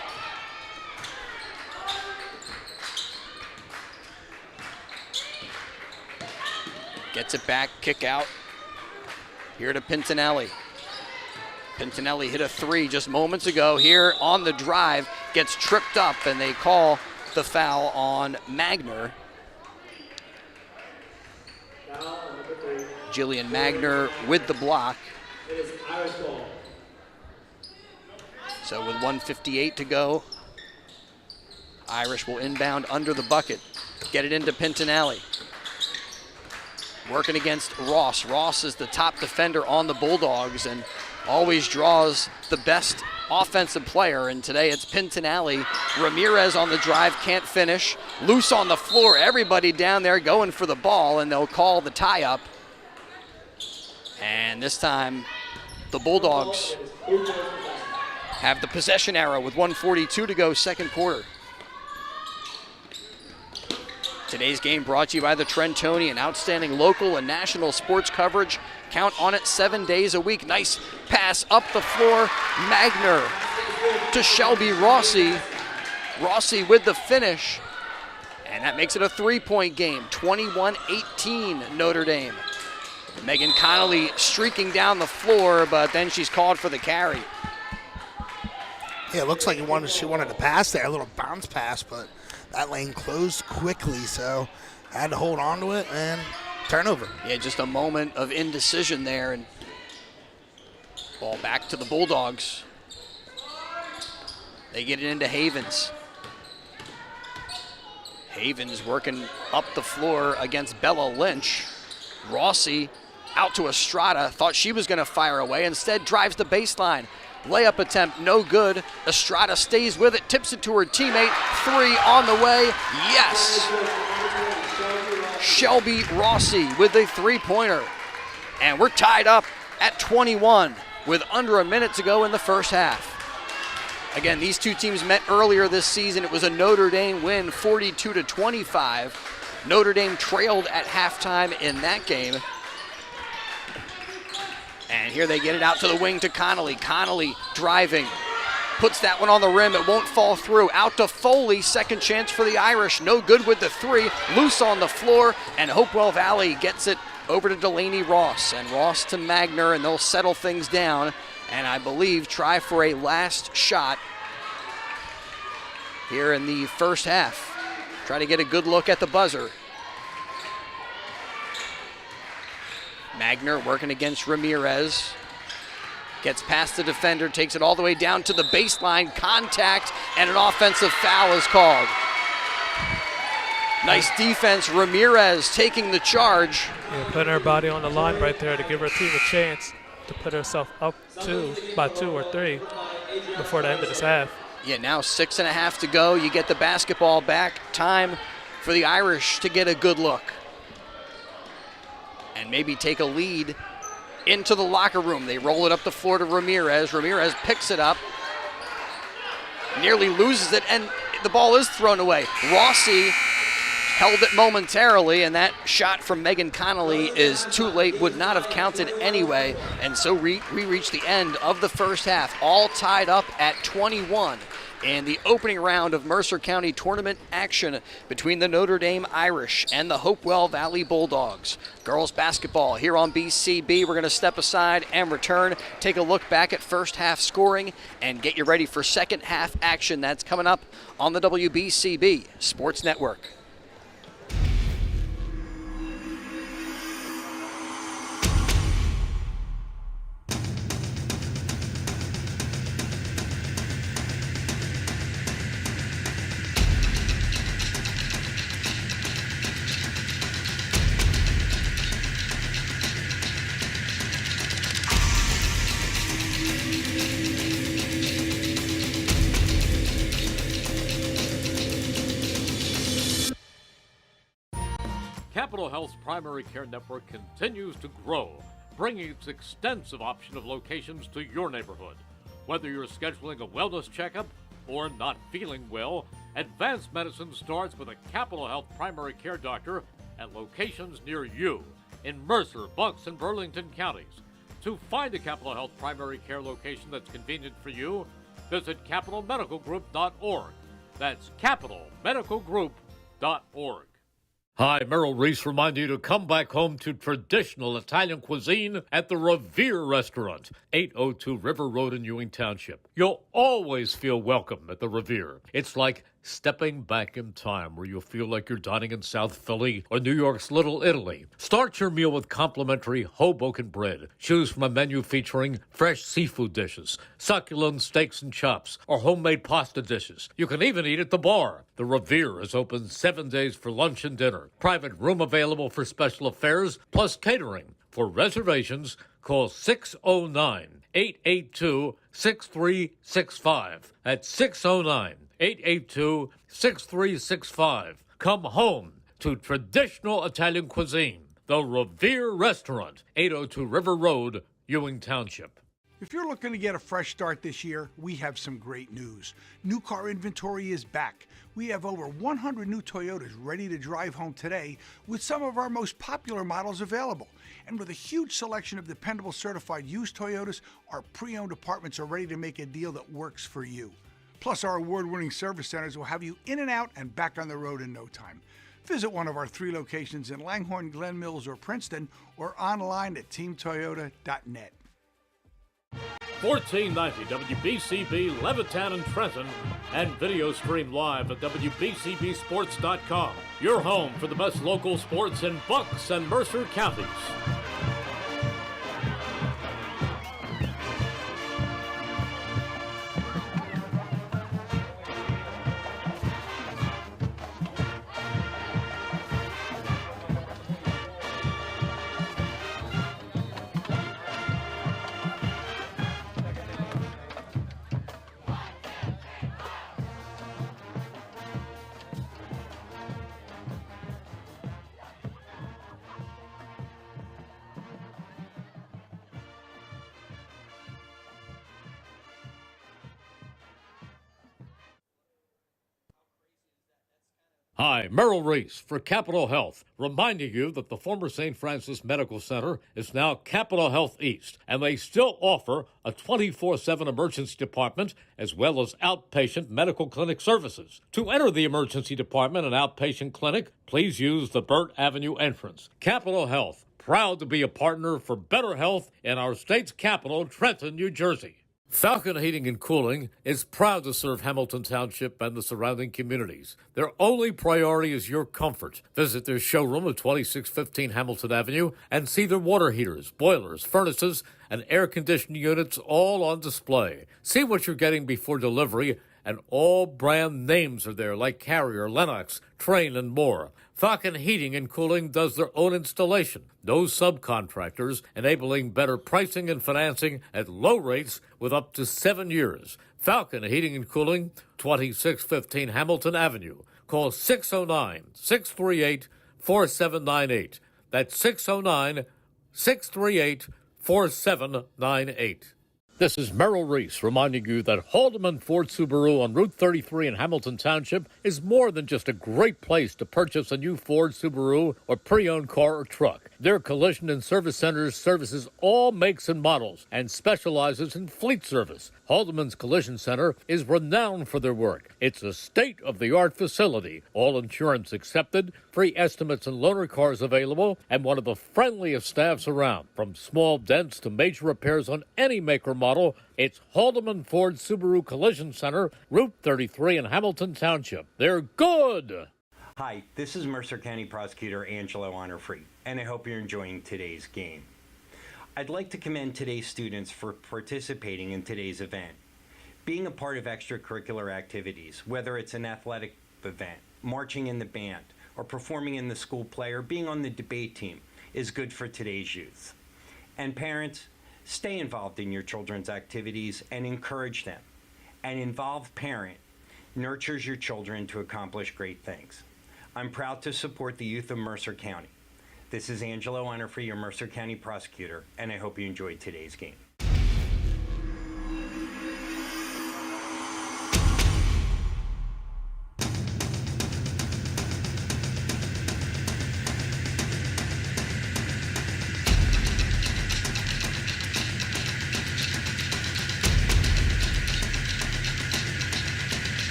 Gets it back, kick out. Here to Pintinelli. Pintinelli hit a three just moments ago here on the drive. Gets tripped up, and they call the foul on Magner. Jillian Magner with the block. So with 1:58 to go, Irish will inbound under the bucket. Get it into Pintinelli. Working against Ross. Ross is the top defender on the Bulldogs and always draws the best offensive player, and today it's Pintinelli. Ramirez on the drive, can't finish. Loose on the floor, everybody down there going for the ball, and they'll call the tie-up. And this time, the Bulldogs have the possession arrow with 1:42 to go, second quarter. Today's game brought to you by the Trentonian. Outstanding local and national sports coverage. Count on it 7 days a week. Nice pass up the floor. Magner to Shelby Rossi. Rossi with the finish. And that makes it a three-point game. 21-18 Notre Dame. Megan Connolly streaking down the floor, but then she's called for the carry. Yeah, it looks like she wanted to pass there, a little bounce pass, but that lane closed quickly, so I had to hold on to it and turnover. Yeah, just a moment of indecision there, and ball back to the Bulldogs. They get it into Havens. Havens working up the floor against Bella Lynch. Rossi out to Estrada, thought she was going to fire away, instead drives the baseline. Layup attempt, no good. Estrada stays with it, tips it to her teammate. Three on the way, yes! Shelby Rossi with a three-pointer. And we're tied up at 21 with under a minute to go in the first half. Again, these two teams met earlier this season. It was a Notre Dame win, 42-25. Notre Dame trailed at halftime in that game. And here they get it out to the wing to Connolly. Connolly driving, puts that one on the rim. It won't fall through. Out to Foley, second chance for the Irish. No good with the three. Loose on the floor, and Hopewell Valley gets it over to Delaney Ross. And Ross to Magner, and they'll settle things down. And I believe try for a last shot here in the first half. Try to get a good look at the buzzer. Magner working against Ramirez. Gets past the defender, takes it all the way down to the baseline. Contact, and an offensive foul is called. Nice defense. Ramirez taking the charge. Yeah, putting her body on the line right there to give her team a chance to put herself up by 2 or 3 before the end of this half. Yeah, now 6.5 to go. You get the basketball back. Time for the Irish to get a good look and maybe take a lead into the locker room. They roll it up the floor to Ramirez. Ramirez picks it up, nearly loses it, and the ball is thrown away. Rossi held it momentarily, and that shot from Megan Connolly is too late, would not have counted anyway. And so we reach the end of the first half, all tied up at 21 in the opening round of Mercer County tournament action between the Notre Dame Irish and the Hopewell Valley Bulldogs. Girls basketball here on BCB. We're going to step aside and return, take a look back at first half scoring, and get you ready for second half action. That's coming up on the WBCB Sports Network. Capital Health's primary care network continues to grow, bringing its extensive option of locations to your neighborhood. Whether you're scheduling a wellness checkup or not feeling well, advanced medicine starts with a Capital Health primary care doctor at locations near you in Mercer, Bucks, and Burlington counties. To find a Capital Health primary care location that's convenient for you, visit capitalmedicalgroup.org. That's capitalmedicalgroup.org. Hi, Merrill Reese reminding you to come back home to traditional Italian cuisine at the Revere Restaurant, 802 River Road in Ewing Township. You'll always feel welcome at the Revere. It's like stepping back in time where you'll feel like you're dining in South Philly or New York's Little Italy. Start your meal with complimentary Hoboken bread. Choose from a menu featuring fresh seafood dishes, succulent steaks and chops, or homemade pasta dishes. You can even eat at the bar. The Revere is open 7 days for lunch and dinner. Private room available for special affairs, plus catering. For reservations, call 609-882-6365. That's 609-882-6365. Come home to traditional Italian cuisine. The Revere Restaurant, 802 River Road, Ewing Township. If you're looking to get a fresh start this year, we have some great news. New car inventory is back. We have over 100 new Toyotas ready to drive home today with some of our most popular models available. And with a huge selection of dependable certified used Toyotas, our pre-owned departments are ready to make a deal that works for you. Plus, our award-winning service centers will have you in and out and back on the road in no time. Visit one of our 3 locations in Langhorne, Glen Mills, or Princeton, or online at teamtoyota.net. 1490 WBCB, Levittown and Trenton, and video stream live at WBCBsports.com. Your home for the best local sports in Bucks and Mercer counties. Hi, Merrill Reese for Capital Health, reminding you that the former St. Francis Medical Center is now Capital Health East, and they still offer a 24/7 emergency department as well as outpatient medical clinic services. To enter the emergency department and outpatient clinic, please use the Burt Avenue entrance. Capital Health, proud to be a partner for better health in our state's capital, Trenton, New Jersey. Falcon Heating and Cooling is proud to serve Hamilton Township and the surrounding communities. Their only priority is your comfort. Visit their showroom at 2615 Hamilton Avenue and see their water heaters, boilers, furnaces, and air conditioning units all on display. See what you're getting before delivery, and all brand names are there like Carrier, Lennox, Trane, and more. Falcon Heating and Cooling does their own installation. No subcontractors, enabling better pricing and financing at low rates with up to 7 years. Falcon Heating and Cooling, 2615 Hamilton Avenue. Call 609-638-4798. That's 609-638-4798. This is Merrill Reese reminding you that Haldeman Ford Subaru on Route 33 in Hamilton Township is more than just a great place to purchase a new Ford Subaru or pre-owned car or truck. Their collision and service centers services all makes and models and specializes in fleet service. Haldeman's Collision Center is renowned for their work. It's a state-of-the-art facility, all insurance accepted, free estimates and loaner cars available, and one of the friendliest staffs around. From small dents to major repairs on any make or model, it's Haldeman Ford Subaru Collision Center, Route 33 in Hamilton Township. They're good! Hi, this is Mercer County Prosecutor Angelo Honorfree, and I hope you're enjoying today's game. I'd like to commend today's students for participating in today's event. Being a part of extracurricular activities, whether it's an athletic event, marching in the band, or performing in the school play, or being on the debate team, is good for today's youth. And parents, stay involved in your children's activities and encourage them. An involved parent nurtures your children to accomplish great things. I'm proud to support the youth of Mercer County. This is Angelo Onofre, your Mercer County prosecutor, and I hope you enjoyed today's game.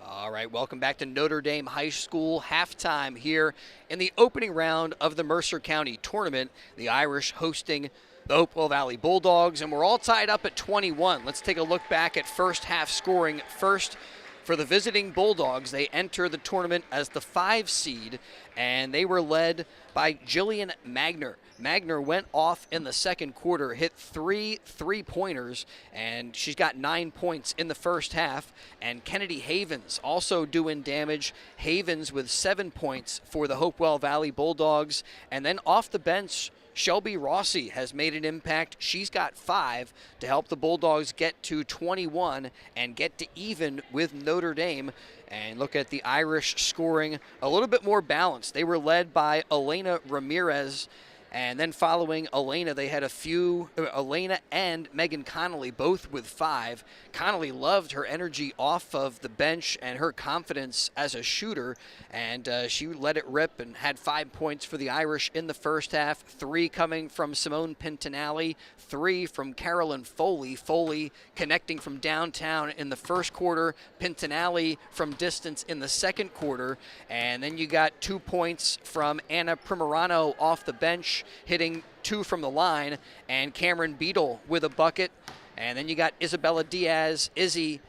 All right, welcome back to Notre Dame High School halftime here in the opening round of the Mercer County tournament. The Irish hosting the Hopewell Valley Bulldogs, and we're all tied up at 21. Let's take a look back at first half scoring. First, for the visiting Bulldogs, they enter the tournament as the 5 seed, and they were led by Jillian Magner. Magner went off in the second quarter, hit 3 3-pointers, and she's got 9 points in the first half. And Kennedy Havens also doing damage. Havens with 7 points for the Hopewell Valley Bulldogs. And then off the bench, Shelby Rossi has made an impact. She's got 5 to help the Bulldogs get to 21 and get to even with Notre Dame. And look at the Irish scoring a little bit more balanced. They were led by Elena Ramirez. And then following Elena, they had Elena and Megan Connolly both with 5. Connolly loved her energy off of the bench and her confidence as a shooter, and she let it rip and had 5 points for the Irish in the first half. 3 coming from Simone Pintinelli, 3 from Carolyn Foley. Foley connecting from downtown in the first quarter, Pintinelli from distance in the second quarter, and then you got 2 points from Anna Primorano off the bench, hitting 2 from the line, and Cameron Beadle with a bucket. And then you got Isabella Diaz, Izzy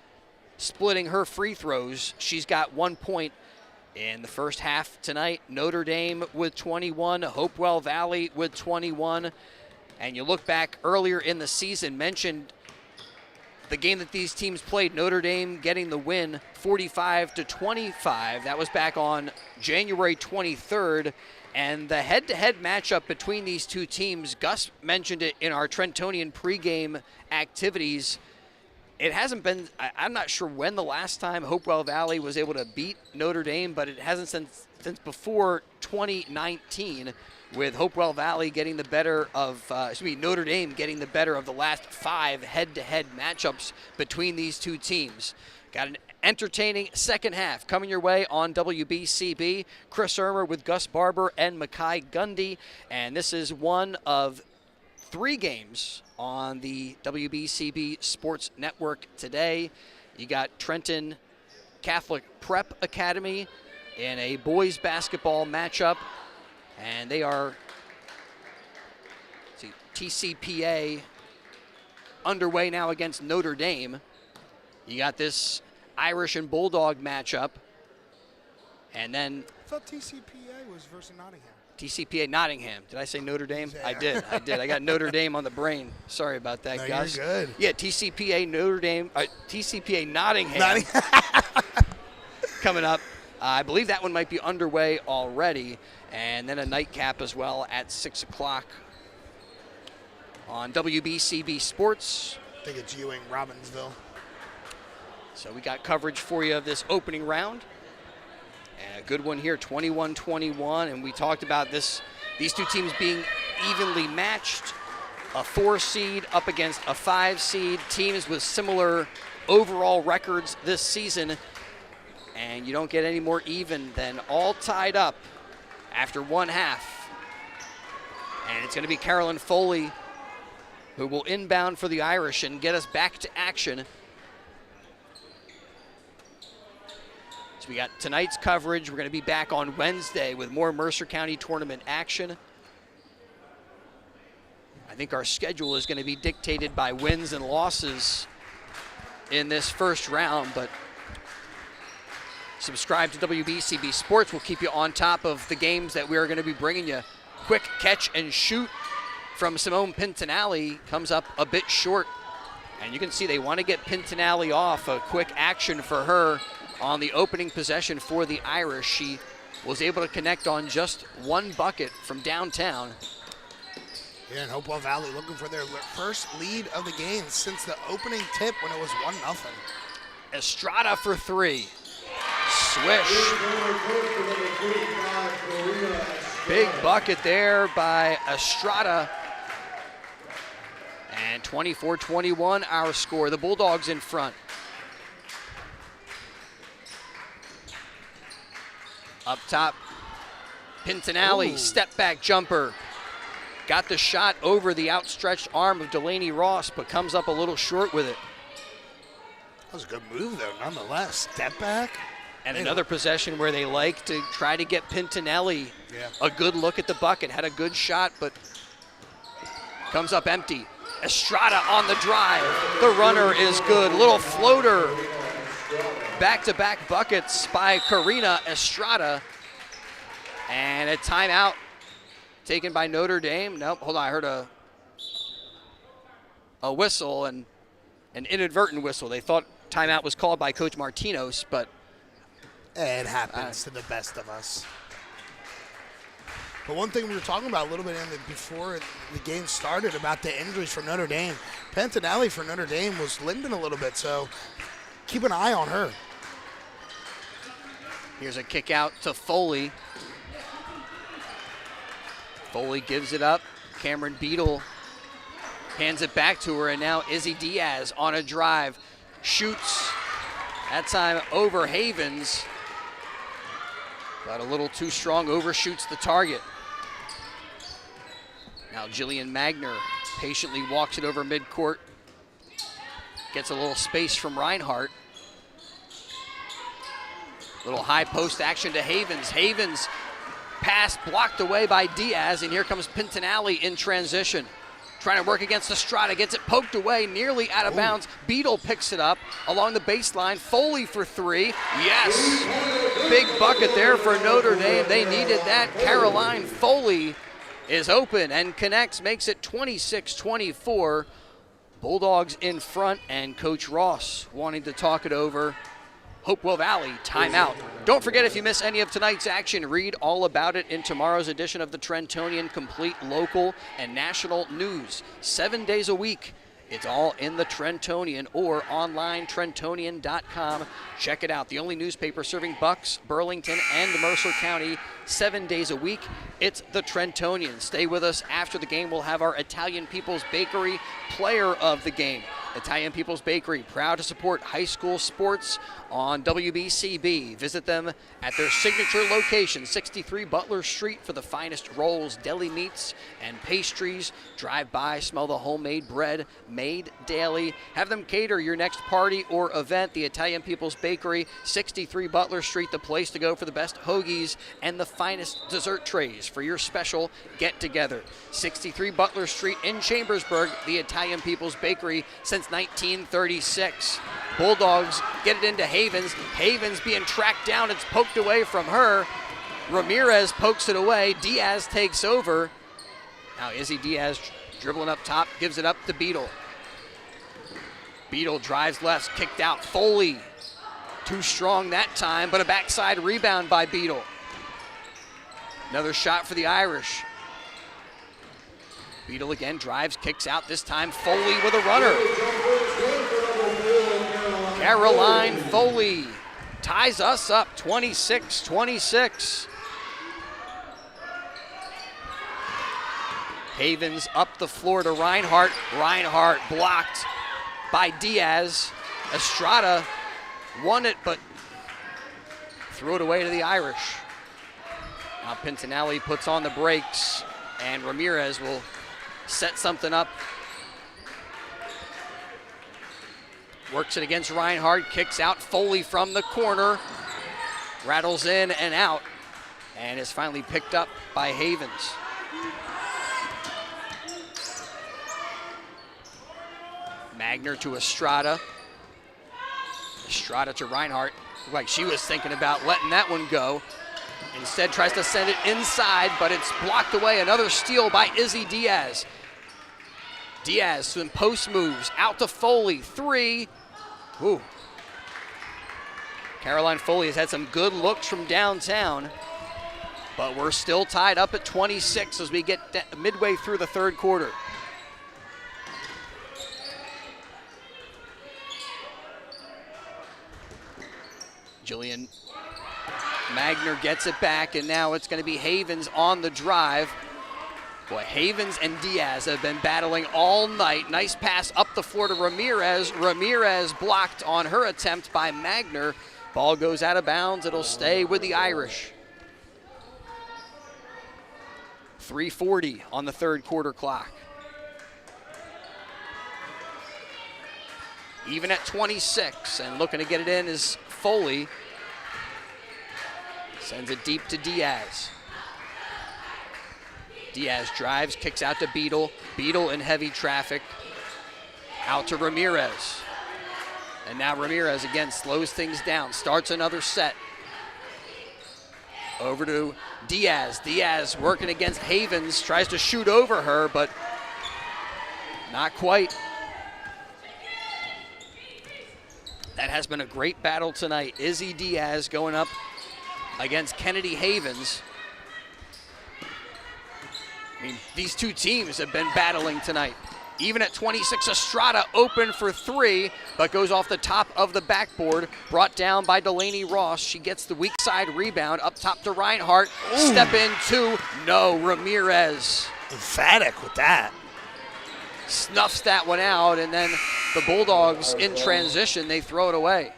splitting her free throws. She's got 1 point in the first half tonight. Notre Dame with 21, Hopewell Valley with 21. And you look back earlier in the season, mentioned the game that these teams played, Notre Dame getting the win 45-25. That was back on January 23rd. And the head-to-head matchup between these two teams, Gus mentioned it in our Trentonian pregame activities. It hasn't been, I'm not sure when the last time Hopewell Valley was able to beat Notre Dame, but it hasn't since before 2019, with Hopewell Valley getting the better of, Notre Dame getting the better of the last 5 head-to-head matchups between these two teams. Got an entertaining second half coming your way on WBCB. Chris Irmer with Gus Barber and Makai Gundy. And this is one of 3 games on the WBCB Sports Network today. You got Trenton Catholic Prep Academy in a boys basketball matchup. And they are, TCPA underway now against Notre Dame. You got this Irish and Bulldog matchup. And then I thought TCPA was versus Nottingham. TCPA Nottingham. Did I say Notre Dame? Yeah. I did. I got Notre Dame on the brain. Sorry about that, No, Gus. you're good. Yeah, TCPA Notre Dame, TCPA Nottingham coming up. I believe that one might be underway already. And then a nightcap as well at 6 o'clock on WBCB Sports. I think it's Ewing, Robbinsville. So we got coverage for you of this opening round. And a good one here, 21-21. And we talked about these two teams being evenly matched. A 4 seed up against a 5 seed. Teams with similar overall records this season. And you don't get any more even than all tied up after one half. And it's going to be Carolyn Foley who will inbound for the Irish and get us back to action. So we got tonight's coverage. We're going to be back on Wednesday with more Mercer County tournament action. I think our schedule is going to be dictated by wins and losses in this first round, but subscribe to WBCB Sports. We'll keep you on top of the games that we are going to be bringing you. Quick catch and shoot from Simone Pintinelli comes up a bit short. And you can see they want to get Pintinelli off. A quick action for her on the opening possession for the Irish. She was able to connect on just one bucket from downtown. Yeah, and Hopewell Valley looking for their first lead of the game since the opening tip when it was 1-0. Estrada for three. Swish. Big bucket there by Estrada. And 24-21 our score. The Bulldogs in front. Up top, Pintinelli, step back jumper. Got the shot over the outstretched arm of Delaney Ross, but comes up a little short with it. That was a good move, though, nonetheless. Step back. And another possession where they like to try to get Pintinelli a good look at the bucket. Had a good shot, but comes up empty. Estrada on the drive. The runner is good. Little floater. Back-to-back buckets by Karina Estrada. And a timeout taken by Notre Dame. Nope, hold on, I heard a whistle, and an inadvertent whistle. They thought timeout was called by Coach Martinos, but it happens to the best of us. But one thing we were talking about a little bit before the game started about the injuries for Notre Dame. Pintinelli for Notre Dame was limping a little bit, so keep an eye on her. Here's a kick out to Foley. Foley gives it up. Cameron Beadle hands it back to her, and now Izzy Diaz on a drive. Shoots, that time over Havens. But a little too strong, overshoots the target. Now Jillian Magner patiently walks it over midcourt. Gets a little space from Reinhardt. Little high post action to Havens. Havens pass blocked away by Diaz, and here comes Pintinelli in transition. Trying to work against Estrada, gets it poked away, nearly out of bounds. Beadle picks it up along the baseline. Foley for three. Yes! Big bucket there for Notre Dame. They needed that. Caroline Foley is open and connects, makes it 26-24. Bulldogs in front, and Coach Ross wanting to talk it over. Hopewell Valley, timeout. Don't forget, if you miss any of tonight's action, read all about it in tomorrow's edition of the Trentonian, complete local and national news. 7 days a week. It's all in the Trentonian or online, trentonian.com. Check it out. The only newspaper serving Bucks, Burlington, and Mercer County 7 days a week. It's the Trentonian. Stay with us. After the game, we'll have our Italian People's Bakery player of the game. Italian People's Bakery, proud to support high school sports on WBCB. Visit them at their signature location, 63 Butler Street, for the finest rolls, deli meats, and pastries. Drive by, smell the homemade bread, made daily. Have them cater your next party or event. The Italian People's Bakery, 63 Butler Street, the place to go for the best hoagies and the finest dessert trays for your special get-together. 63 Butler Street in Chambersburg, the Italian People's Bakery since 1936. Bulldogs get it into Havens. Havens being tracked down. It's poked away from her. Ramirez pokes it away. Diaz takes over. Now Izzy Diaz dribbling up top, gives it up to Beadle. Beadle drives left, kicked out. Foley, too strong that time, but a backside rebound by Beadle. Another shot for the Irish. Beadle again drives, kicks out, this time Foley with a runner. Caroline Foley ties us up 26-26. Havens up the floor to Reinhardt. Reinhardt blocked by Diaz. Estrada won it, but threw it away to the Irish. Now Pintinelli puts on the brakes, and Ramirez will set something up. Works it against Reinhardt, kicks out Foley from the corner. Rattles in and out, and is finally picked up by Havens. Magner to Estrada. Estrada to Reinhardt. Looked like she was thinking about letting that one go. Instead tries to send it inside, but it's blocked away. Another steal by Izzy Diaz. Diaz, some post moves, out to Foley, three. Ooh. Caroline Foley has had some good looks from downtown. But we're still tied up at 26 as we get midway through the third quarter. Jillian Magner gets it back, and now it's going to be Havens on the drive. Boy, Havens and Diaz have been battling all night. Nice pass up the floor to Ramirez. Ramirez blocked on her attempt by Magner. Ball goes out of bounds. It'll stay with the Irish. 3:40 on the third quarter clock. Even at 26, and looking to get it in is Foley. Sends it deep to Diaz. Diaz drives, kicks out to Beadle. Beadle in heavy traffic. Out to Ramirez. And now Ramirez again slows things down, starts another set. Over to Diaz. Diaz working against Havens, tries to shoot over her, but not quite. That has been a great battle tonight. Izzy Diaz going up against Kennedy Havens. I mean, these two teams have been battling tonight. Even at 26, Estrada open for three, but goes off the top of the backboard. Brought down by Delaney Ross. She gets the weak side rebound up top to Reinhardt. Ooh. Step in two. No, Ramirez. Emphatic with that. Snuffs that one out, and then the Bulldogs in transition, they throw it away.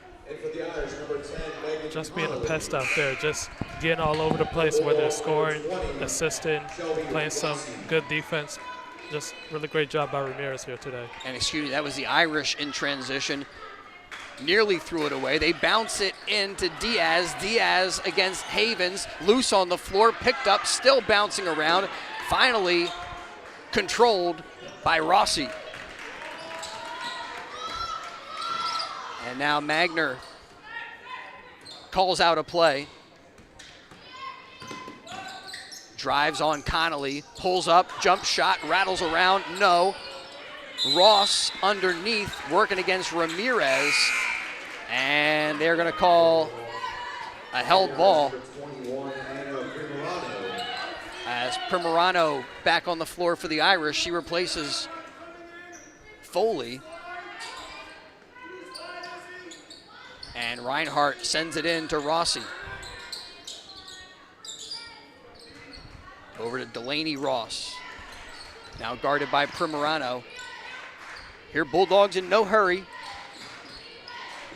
Just being a pest out there, just getting all over the place, whether it's scoring, assisting, playing some good defense. Just really great job by Ramirez here today. And excuse me, that was the Irish in transition. Nearly threw it away. They bounce it into Diaz. Diaz against Havens. Loose on the floor, picked up, still bouncing around. Finally controlled by Rossi. And now Magner calls out a play. Drives on Connolly, pulls up, jump shot, rattles around, no. Ross underneath, working against Ramirez, and they're gonna call a held ball. As Primorano back on the floor for the Irish, she replaces Foley. And Reinhardt sends it in to Rossi. Over to Delaney Ross. Now guarded by Primorano. Here, Bulldogs in no hurry.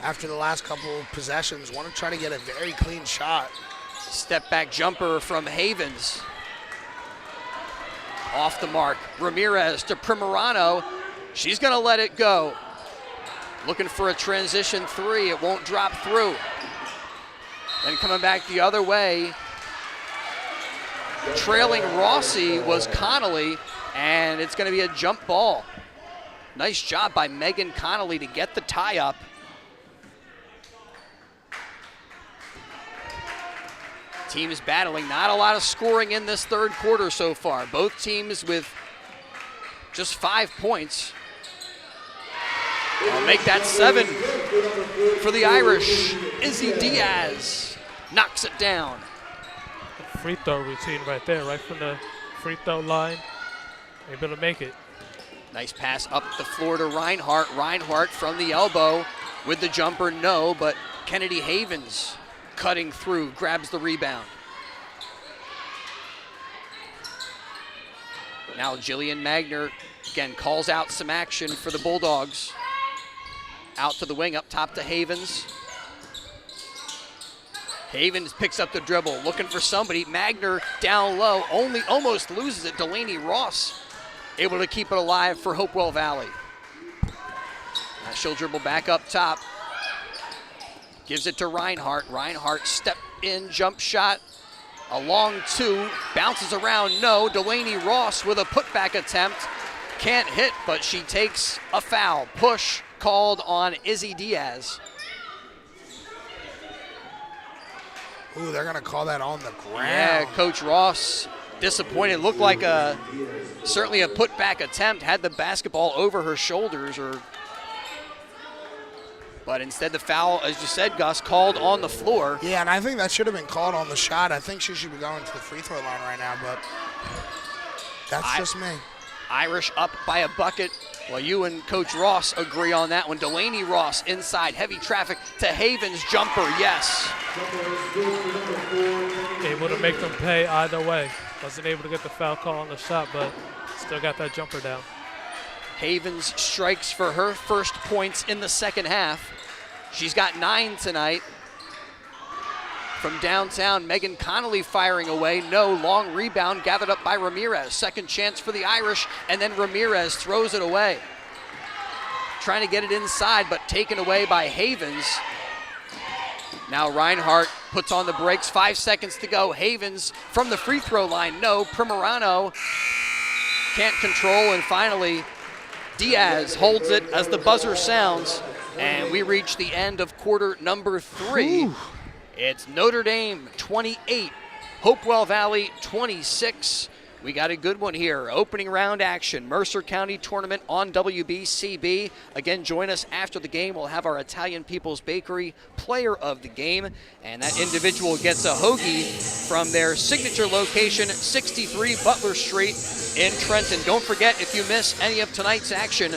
After the last couple of possessions, want to try to get a very clean shot. Step back jumper from Havens. Off the mark. Ramirez to Primorano. She's going to let it go. Looking for a transition three. It won't drop through. Then coming back the other way. Trailing Rossi was Connolly, and it's going to be a jump ball. Nice job by Megan Connolly to get the tie up. Teams battling, not a lot of scoring in this third quarter so far. Both teams with just 5 points. I'll make that 7 for the Irish. Izzy Diaz knocks it down. Free throw routine right there, right from the free throw line. Able to make it. Nice pass up the floor to Reinhardt. Reinhardt from the elbow with the jumper, no, but Kennedy Havens cutting through, grabs the rebound. Now Jillian Magner again calls out some action for the Bulldogs. Out to the wing, up top to Havens. Havens picks up the dribble, looking for somebody. Magner down low, almost loses it. Delaney Ross able to keep it alive for Hopewell Valley. Now she'll dribble back up top. Gives it to Reinhardt. Reinhardt step in, jump shot. A long two, bounces around, no. Delaney Ross with a putback attempt. Can't hit, but she takes a foul. Push called on Izzy Diaz. Ooh, they're going to call that on the ground. Yeah, Coach Ross disappointed. Looked like certainly a putback attempt. Had the basketball over her shoulders, or But instead the foul, as you said, Gus, called on the floor. Yeah, and I think that should have been called on the shot. I think she should be going to the free throw line right now, but that's just me. Irish up by a bucket. Well, you and Coach Ross agree on that one. Delaney Ross inside, heavy traffic to Havens, jumper, yes. Able to make them pay either way. Wasn't able to get the foul call on the shot, but still got that jumper down. Havens strikes for her first points in the second half. She's got 9 tonight. From downtown, Megan Connolly firing away. No, long rebound gathered up by Ramirez. Second chance for the Irish, and then Ramirez throws it away. Trying to get it inside, but taken away by Havens. Now Reinhardt puts on the brakes. 5 seconds to go. Havens from the free throw line. No, Primerano can't control, and finally Diaz holds it as the buzzer sounds, and we reach the end of quarter number 3. Ooh. It's Notre Dame 28, Hopewell Valley 26. We got a good one here. Opening round action, Mercer County Tournament on WBCB. Again, join us after the game. We'll have our Italian People's Bakery player of the game, and that individual gets a hoagie from their signature location, 63 Butler Street in Trenton. Don't forget, if you miss any of tonight's action,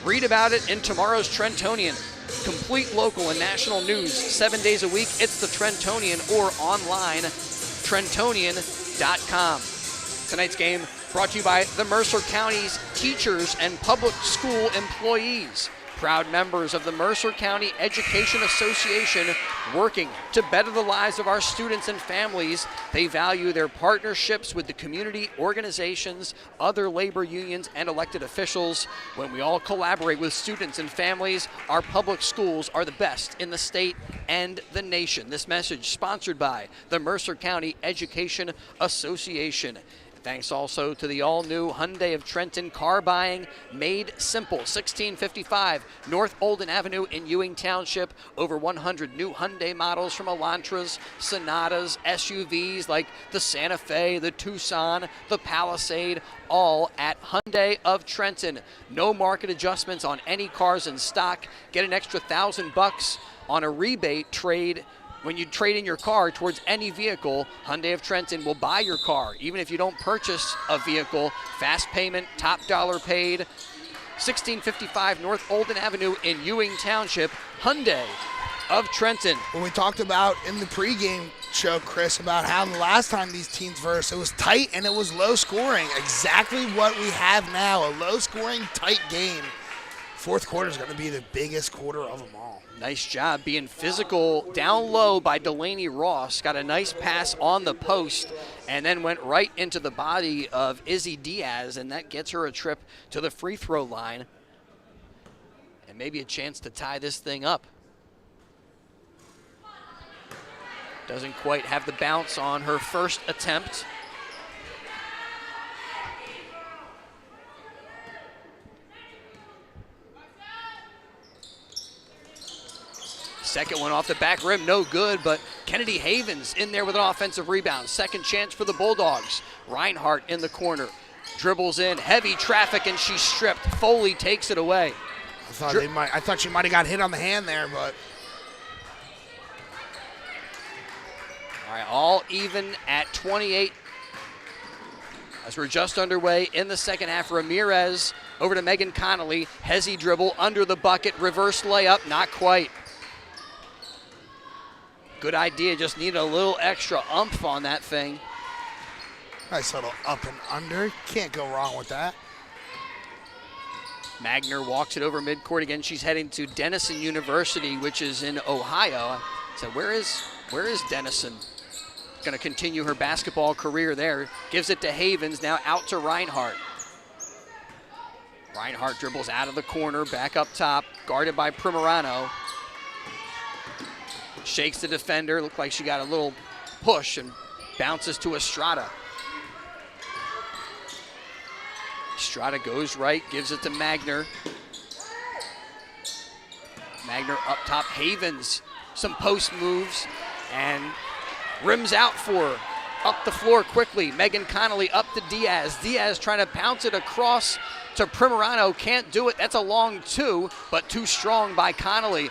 read about it in tomorrow's Trentonian. Complete local and national news 7 days a week. It's the Trentonian, or online, Trentonian.com. Tonight's game brought to you by the Mercer County's teachers and public school employees. Proud members of the Mercer County Education Association, working to better the lives of our students and families. They value their partnerships with the community organizations, other labor unions, and elected officials. When we all collaborate with students and families, our public schools are the best in the state and the nation. This message sponsored by the Mercer County Education Association. Thanks also to the all-new Hyundai of Trenton, car buying made simple. 1655 North Olden Avenue in Ewing Township. Over 100 new Hyundai models, from Elantras, Sonatas, SUVs like the Santa Fe, the Tucson, the Palisade, all at Hyundai of Trenton. No market adjustments on any cars in stock. Get an extra $1,000 on a rebate trade. When you trade in your car towards any vehicle, Hyundai of Trenton will buy your car, even if you don't purchase a vehicle. Fast payment, top dollar paid. 1655 North Olden Avenue in Ewing Township, Hyundai of Trenton. When we talked about in the pregame show, Chris, about how the last time these teams versed, it was tight and it was low scoring. Exactly what we have now, a low scoring, tight game. Fourth quarter is going to be the biggest quarter of them all. Nice job being physical down low by Delaney Ross. Got a nice pass on the post and then went right into the body of Izzy Diaz, and that gets her a trip to the free throw line and maybe a chance to tie this thing up. Doesn't quite have the bounce on her first attempt. Second one off the back rim, no good, but Kennedy Havens in there with an offensive rebound. Second chance for the Bulldogs. Reinhardt in the corner. Dribbles in, heavy traffic, and she's stripped. Foley takes it away. I thought she might have got hit on the hand there, but. All right, all even at 28. As we're just underway in the second half, Ramirez over to Megan Connolly. Hezzy dribble under the bucket, reverse layup, not quite. Good idea, just needed a little extra oomph on that thing. Nice little up and under. Can't go wrong with that. Magner walks it over midcourt again. She's heading to Denison University, which is in Ohio. So where is Denison? Going to continue her basketball career there. Gives it to Havens, now out to Reinhardt. Reinhardt dribbles out of the corner, back up top, guarded by Primerano. Shakes the defender, looked like she got a little push and bounces to Estrada. Estrada goes right, gives it to Magner. Magner up top, Havens, some post moves, and rims out for her. Up the floor quickly, Megan Connolly up to Diaz. Diaz trying to bounce it across to Primerano, can't do it. That's a long two, but too strong by Connolly.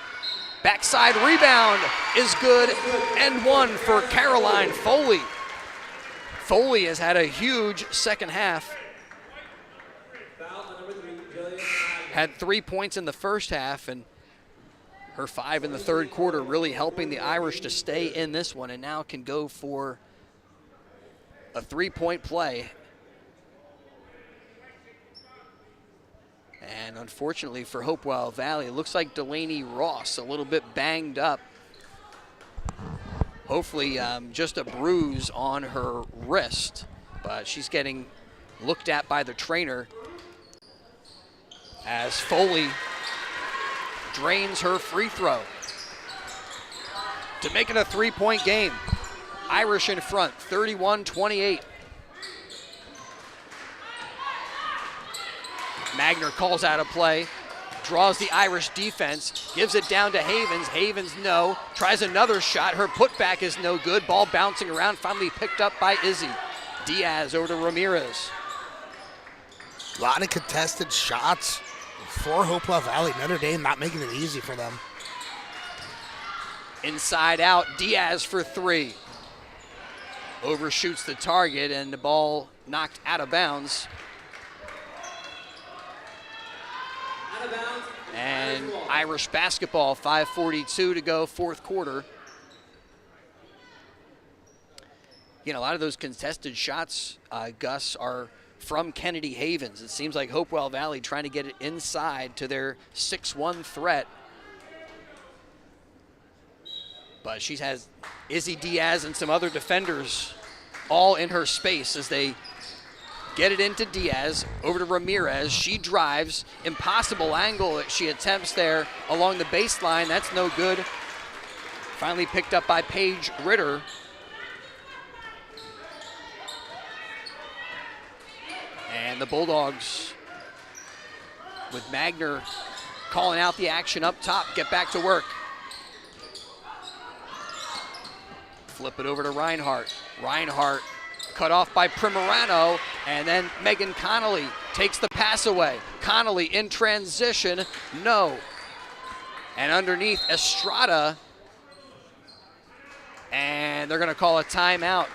Backside rebound is good, and one for Caroline Foley. Foley has had a huge second half. Had 3 points in the first half, and her 5 in the third quarter, really helping the Irish to stay in this one, and now can go for a 3-point play. And unfortunately for Hopewell Valley, it looks like Delaney Ross a little bit banged up. Hopefully just a bruise on her wrist, but she's getting looked at by the trainer as Foley drains her free throw to make it a 3-point game. Irish in front, 31-28. Magner calls out a play, draws the Irish defense, gives it down to Havens. Havens, no. Tries another shot. Her putback is no good. Ball bouncing around, finally picked up by Izzy. Diaz over to Ramirez. A lot of contested shots for Hopewell Valley. Notre Dame not making it easy for them. Inside out, Diaz for 3. Overshoots the target, and the ball knocked out of bounds. And Irish basketball, 5:42 to go, fourth quarter. You know, a lot of those contested shots, Gus, are from Kennedy Havens. It seems like Hopewell Valley trying to get it inside to their 6-1 threat. But she has Izzy Diaz and some other defenders all in her space as they get it into Diaz, over to Ramirez. She drives, impossible angle that she attempts there along the baseline. That's no good. Finally picked up by Paige Ritter. And the Bulldogs, with Magner calling out the action up top, get back to work. Flip it over to Reinhardt. Reinhardt cut off by Primorano, and then Megan Connolly takes the pass away. Connolly in transition, no. And underneath, Estrada, and they're gonna call a timeout.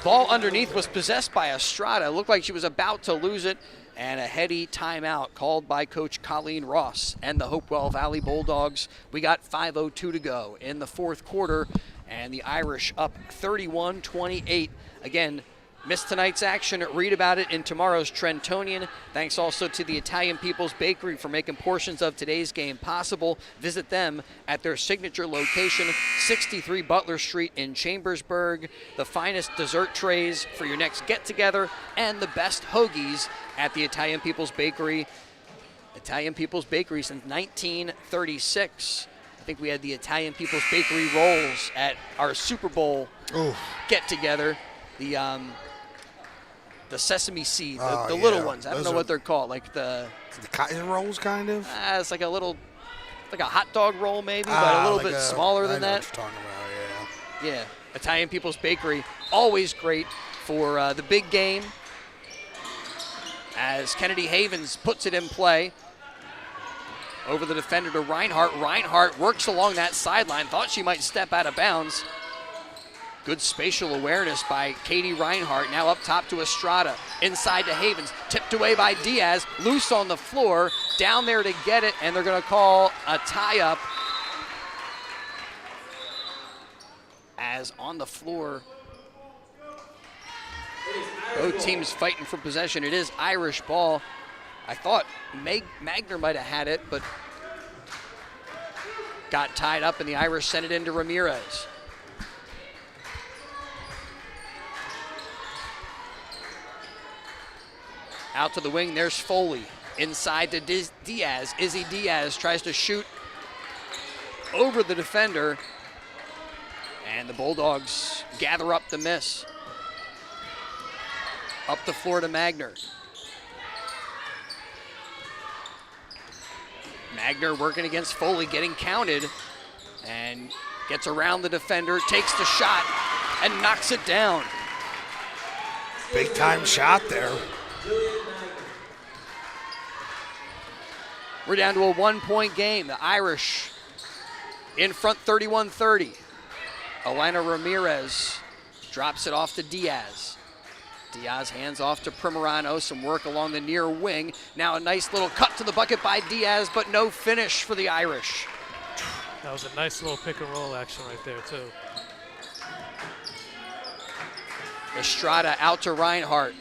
Ball underneath was possessed by Estrada. It looked like she was about to lose it, and a heady timeout called by Coach Colleen Ross and the Hopewell Valley Bulldogs. We got 5:02 to go in the fourth quarter, and the Irish up 31-28. Again, missed tonight's action. Read about it in tomorrow's Trentonian. Thanks also to the Italian People's Bakery for making portions of today's game possible. Visit them at their signature location, 63 Butler Street in Chambersburg. The finest dessert trays for your next get-together and the best hoagies at the Italian People's Bakery. Italian People's Bakery since 1936. I think we had the Italian People's Bakery rolls at our Super Bowl get-together. The sesame seed, the little ones. I don't know what they're called. Like the cotton rolls, kind of? It's like a little, like a hot dog roll maybe, but a little bit smaller than that. I know what you're talking about, yeah. Italian People's Bakery, always great for the big game. As Kennedy Havens puts it in play. Over the defender to Reinhardt. Reinhardt works along that sideline. Thought she might step out of bounds. Good spatial awareness by Katie Reinhardt. Now up top to Estrada. Inside to Havens. Tipped away by Diaz. Loose on the floor. Down there to get it, and they're going to call a tie-up. As on the floor, both teams fighting for possession. It is Irish ball. I thought Magner might have had it, but got tied up, and the Irish sent it into Ramirez. Out to the wing, there's Foley. Inside to Diaz. Izzy Diaz tries to shoot over the defender, and the Bulldogs gather up the miss. Up the floor to Magner. Magner working against Foley, getting counted, and gets around the defender, takes the shot, and knocks it down. Big time shot there. We're down to a 1-point game. The Irish in front 31-30. Elena Ramirez drops it off to Diaz. Diaz hands off to Primerano, some work along the near wing. Now a nice little cut to the bucket by Diaz, but no finish for the Irish. That was a nice little pick and roll action right there, too. Estrada out to Reinhardt.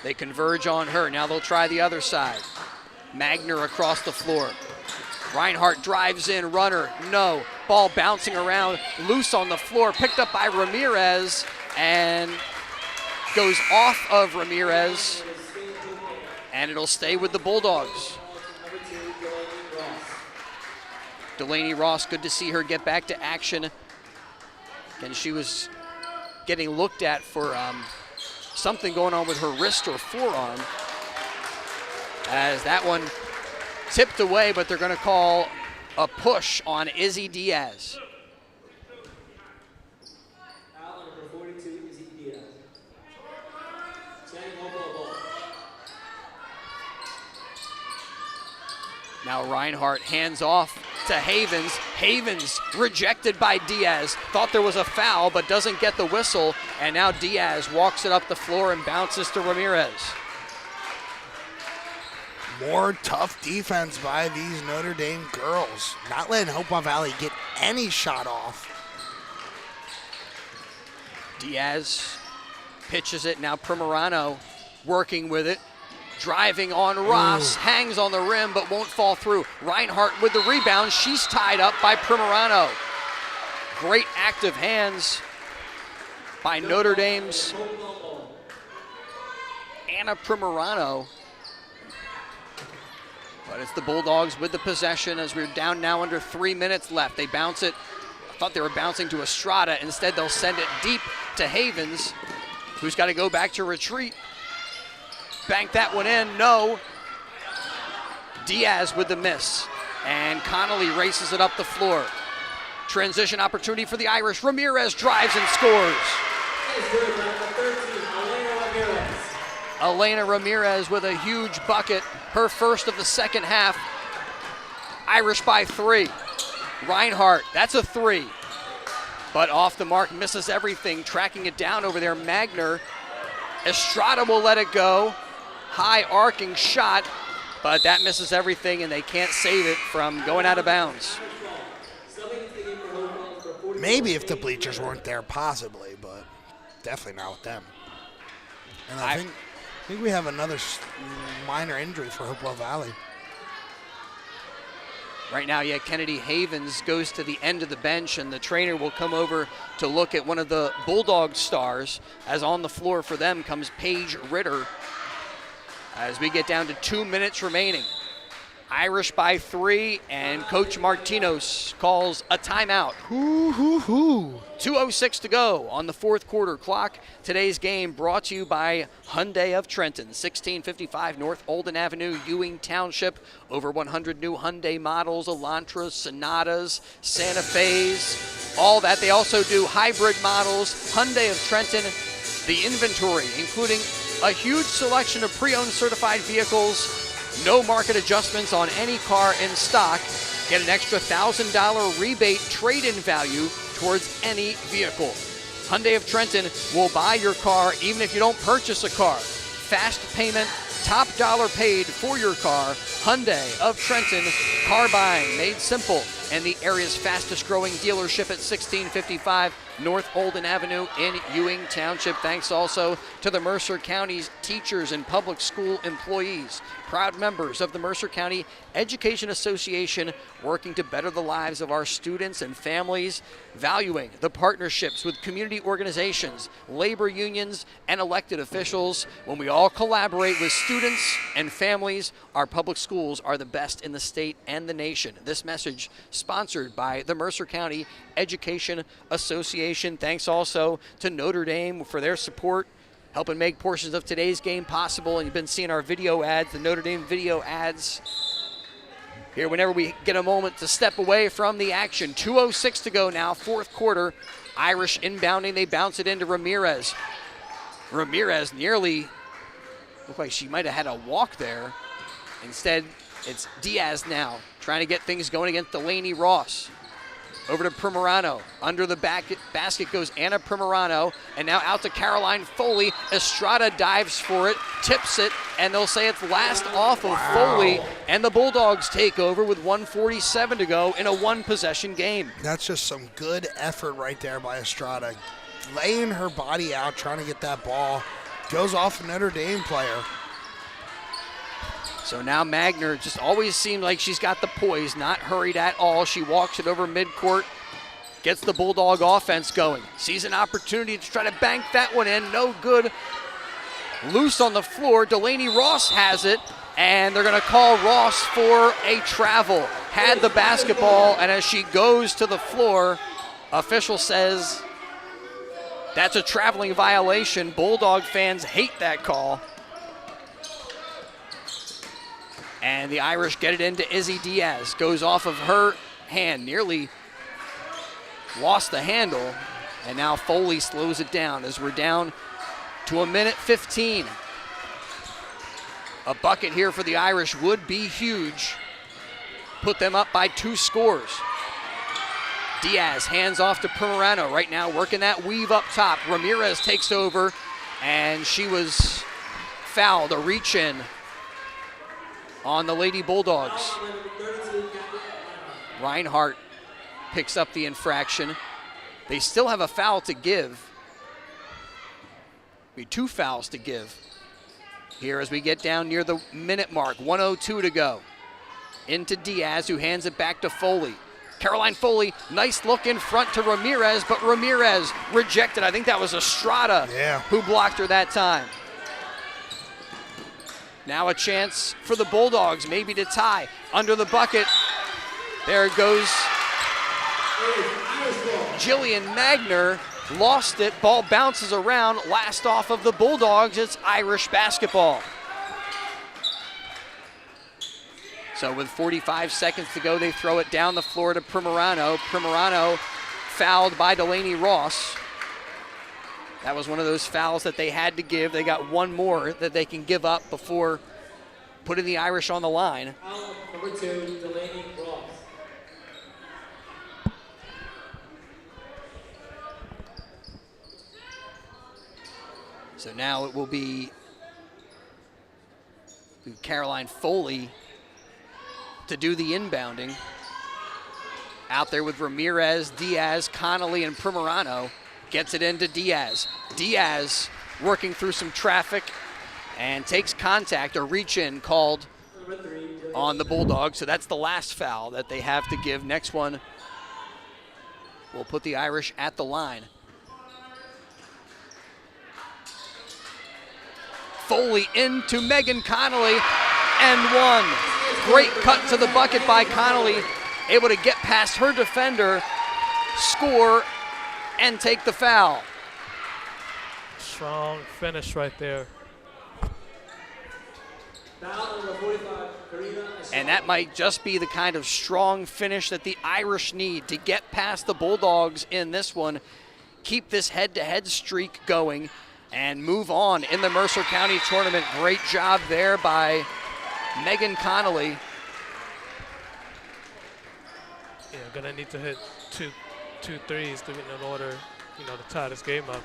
They converge on her. Now they'll try the other side. Magner across the floor. Reinhardt drives in, runner, no. Ball bouncing around, loose on the floor, picked up by Ramirez, and goes off of Ramirez, and it'll stay with the Bulldogs. Delaney Ross, good to see her get back to action. And she was getting looked at for something going on with her wrist or forearm. As that one tipped away, but they're going to call a push on Izzy Diaz. Now Reinhardt hands off to Havens. Havens rejected by Diaz. Thought there was a foul, but doesn't get the whistle. And now Diaz walks it up the floor and bounces to Ramirez. More tough defense by these Notre Dame girls. Not letting Hopewell Valley get any shot off. Diaz pitches it. Now Primerano working with it. Driving on Ross, hangs on the rim but won't fall through. Reinhardt with the rebound. She's tied up by Primerano. Great active hands by Notre Dame's Anna Primerano. But it's the Bulldogs with the possession as we're down now under 3 minutes left. They bounce it. I thought they were bouncing to Estrada. Instead, they'll send it deep to Havens, who's got to go back to retreat. Bank that one in, no. Diaz with the miss. And Connolly races it up the floor. Transition opportunity for the Irish. Ramirez drives and scores. Elena Ramirez with a huge bucket. Her first of the second half. Irish by 3. Reinhardt, that's a 3. But off the mark, misses everything. Tracking it down over there, Magner. Estrada will let it go. High arcing shot, but that misses everything and they can't save it from going out of bounds. Maybe if the bleachers weren't there, possibly, but definitely not with them. And I think we have another minor injury for Hopewell Valley. Right now, yeah, Kennedy Havens goes to the end of the bench, and the trainer will come over to look at one of the Bulldog stars, as on the floor for them comes Paige Ritter. As we get down to 2 minutes remaining. Irish by 3, and Coach Martinos calls a timeout. 2:06 to go on the fourth quarter clock. Today's game brought to you by Hyundai of Trenton, 1655 North Olden Avenue, Ewing Township. Over 100 new Hyundai models, Elantras, Sonatas, Santa Fe's, all that. They also do hybrid models. Hyundai of Trenton, the inventory, including a huge selection of pre-owned certified vehicles. No market adjustments on any car in stock. Get an extra $1,000 rebate trade-in value towards any vehicle. Hyundai of Trenton will buy your car even if you don't purchase a car. Fast payment, top dollar paid for your car. Hyundai of Trenton, car buying made simple, and the area's fastest growing dealership at 1655 North Olden Avenue in Ewing Township. Thanks also to the Mercer County's teachers and public school employees, proud members of the Mercer County Education Association, working to better the lives of our students and families, valuing the partnerships with community organizations, labor unions, and elected officials. When we all collaborate with students and families, our public schools are the best in the state and the nation. This message sponsored by the Mercer County Education Association. Thanks also to Notre Dame for their support, helping make portions of today's game possible. And you've been seeing our video ads, the Notre Dame video ads here whenever we get a moment to step away from the action. 2:06 to go now, fourth quarter. Irish inbounding, they bounce it into Ramirez. Ramirez nearly looked like she might have had a walk there. Instead, it's Diaz now trying to get things going against Delaney Ross. Over to Primerano. Under the basket goes Anna Primerano. And now out to Caroline Foley. Estrada dives for it, tips it, and they'll say it's last off of Foley. And the Bulldogs take over with 1:47 to go in a one-possession game. That's just some good effort right there by Estrada. Laying her body out, trying to get that ball. Goes off a Notre Dame player. So now Magner just always seemed like she's got the poise, not hurried at all. She walks it over midcourt, gets the Bulldog offense going. Sees an opportunity to try to bank that one in. No good. Loose on the floor. Delaney Ross has it, and they're going to call Ross for a travel. Had the basketball, and as she goes to the floor, official says that's a traveling violation. Bulldog fans hate that call. And the Irish get it into Izzy Diaz. Goes off of her hand, nearly lost the handle. And now Foley slows it down as we're down to 1:15. A bucket here for the Irish would be huge. Put them up by 2 scores. Diaz hands off to Primerano. Right now working that weave up top. Ramirez takes over, and she was fouled. A reach in on the Lady Bulldogs. Reinhardt picks up the infraction. They still have a foul to give. Be 2 fouls to give here as we get down near the minute mark. 1:02 to go. Into Diaz, who hands it back to Foley. Caroline Foley, nice look in front to Ramirez, but Ramirez rejected. I think that was Estrada who blocked her that time. Now a chance for the Bulldogs, maybe to tie. Under the bucket, there it goes. Jillian Magner lost it. Ball bounces around. Last off of the Bulldogs, it's Irish basketball. So with 45 seconds to go, they throw it down the floor to Primerano. Primerano fouled by Delaney Ross. That was one of those fouls that they had to give. They got one more that they can give up before putting the Irish on the line. Foul number 2, Delaney Ross. So now it will be Caroline Foley to do the inbounding. Out there with Ramirez, Diaz, Connolly, and Primerano. Gets it into Diaz. Diaz working through some traffic and takes contact. A reach-in called on the Bulldogs. So that's the last foul that they have to give. Next one will put the Irish at the line. Foley into Megan Connolly, and one. Great cut to the bucket by Connolly. Able to get past her defender, score, and take the foul. Strong finish right there. And that might just be the kind of strong finish that the Irish need to get past the Bulldogs in this one, keep this head-to-head streak going, and move on in the Mercer County tournament. Great job there by Megan Connolly. Yeah, gonna need to hit two threes in order, to tie this game up.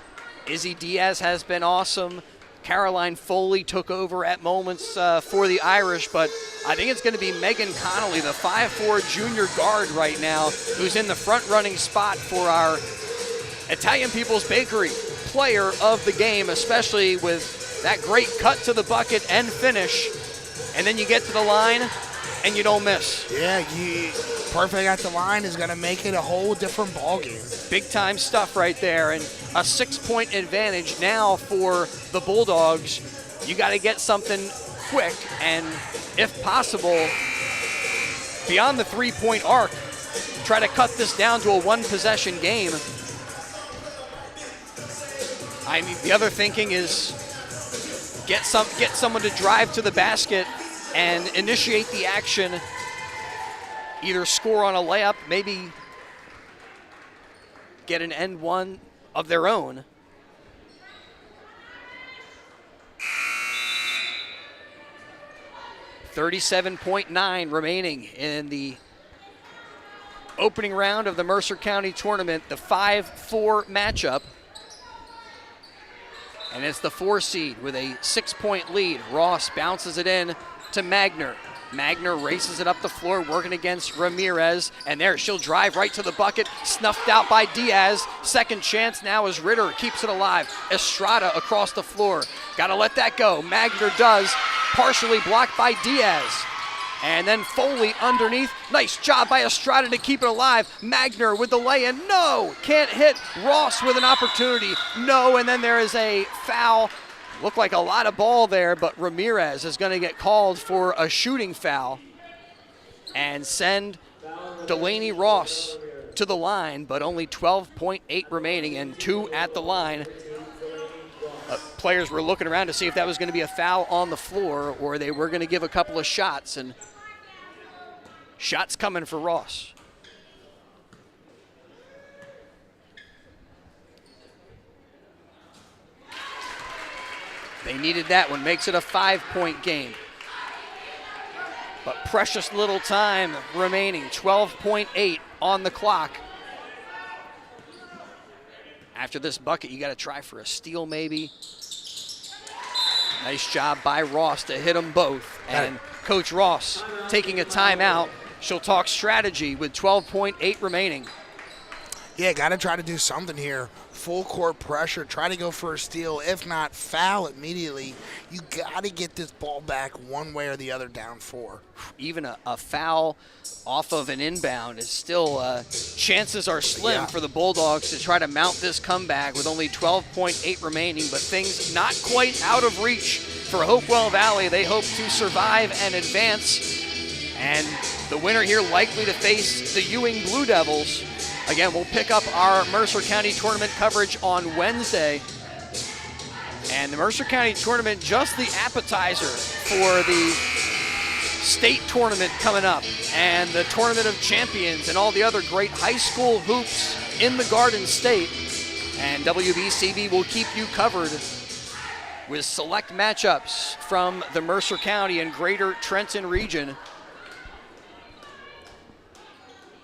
Izzy Diaz has been awesome. Caroline Foley took over at moments for the Irish, but I think it's going to be Megan Connolly, the 5'4" junior guard right now, who's in the front-running spot for our Italian People's Bakery player of the game, especially with that great cut to the bucket and finish. And then you get to the line and you don't miss. Yeah, perfect at the line is going to make it a whole different ballgame. Big time stuff right there, and a 6-point advantage now for the Bulldogs. You got to get something quick, and if possible, beyond the 3-point arc, try to cut this down to a one-possession game. I mean, the other thinking is get someone to drive to the basket and initiate the action. Either score on a layup, maybe get an end one of their own. .37.9 remaining in the opening round of the Mercer County Tournament, the 5-4 matchup. And it's the 4 seed with a 6-point lead. Ross bounces it in to Magner. Magner races it up the floor, working against Ramirez. And there, she'll drive right to the bucket, snuffed out by Diaz. Second chance now as Ritter keeps it alive. Estrada across the floor. Gotta let that go. Magner does, partially blocked by Diaz. And then Foley underneath. Nice job by Estrada to keep it alive. Magner with the lay-in. No, can't hit. Ross with an opportunity. No, and then there is a foul. Looked like a lot of ball there, but Ramirez is going to get called for a shooting foul and send Delaney Ross to the line, but only 12.8 remaining and 2 at the line. Players were looking around to see if that was going to be a foul on the floor or they were going to give a couple of shots, and shots coming for Ross. They needed that one, makes it a 5-point game. But precious little time remaining, 12.8 on the clock. After this bucket, you got to try for a steal maybe. Nice job by Ross to hit them both. And Coach Ross taking a timeout. She'll talk strategy with 12.8 remaining. Yeah, got to try to do something here. Full court pressure, try to go for a steal. If not, foul immediately. You got to get this ball back one way or the other, down 4. Even a foul off of an inbound is still, chances are slim for the Bulldogs to try to mount this comeback with only 12.8 remaining, but things not quite out of reach for Hopewell Valley. They hope to survive and advance, and the winner here likely to face the Ewing Blue Devils. Again, we'll pick up our Mercer County Tournament coverage on Wednesday. And the Mercer County Tournament, just the appetizer for the state tournament coming up and the Tournament of Champions and all the other great high school hoops in the Garden State. And WBCB will keep you covered with select matchups from the Mercer County and Greater Trenton region.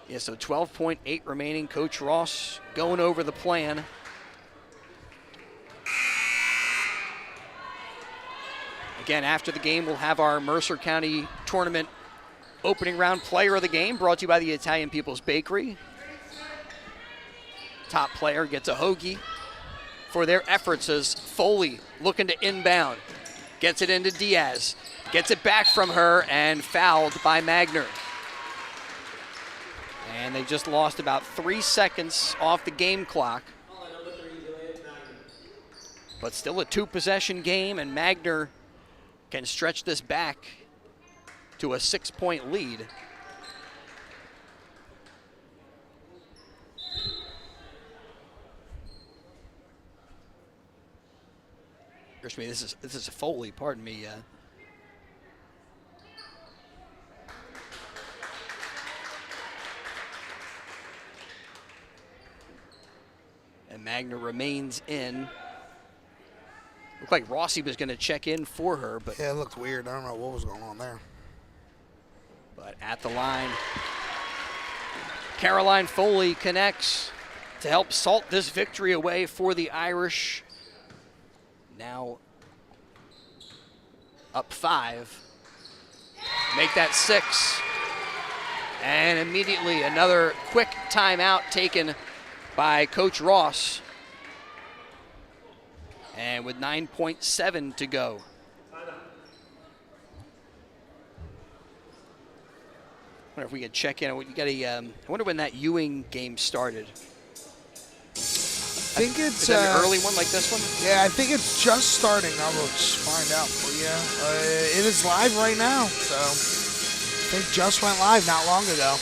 Yeah, so 12.8 remaining. Coach Ross going over the plan. Again, after the game, we'll have our Mercer County Tournament opening round player of the game, brought to you by the Italian People's Bakery. Top player gets a hoagie for their efforts as Foley looking to inbound. Gets it into Diaz. Gets it back from her and fouled by Magner. And they just lost about 3 seconds off the game clock. But still a 2-possession game, and Magner can stretch this back to a 6-point lead. Excuse me, this is a Foley, pardon me. And Magner remains in. Looked like Rossi was going to check in for her, but yeah, it looked weird. I don't know what was going on there. But at the line, Caroline Foley connects to help salt this victory away for the Irish. Now up 5. Make that 6. And immediately another quick timeout taken by Coach Ross. And with 9.7 to go. I wonder if we could check in. I wonder when that Ewing game started. I think it's is that an early one like this one? Yeah, I think it's just starting. I will just find out for you. It is live right now, so I think just went live not long ago.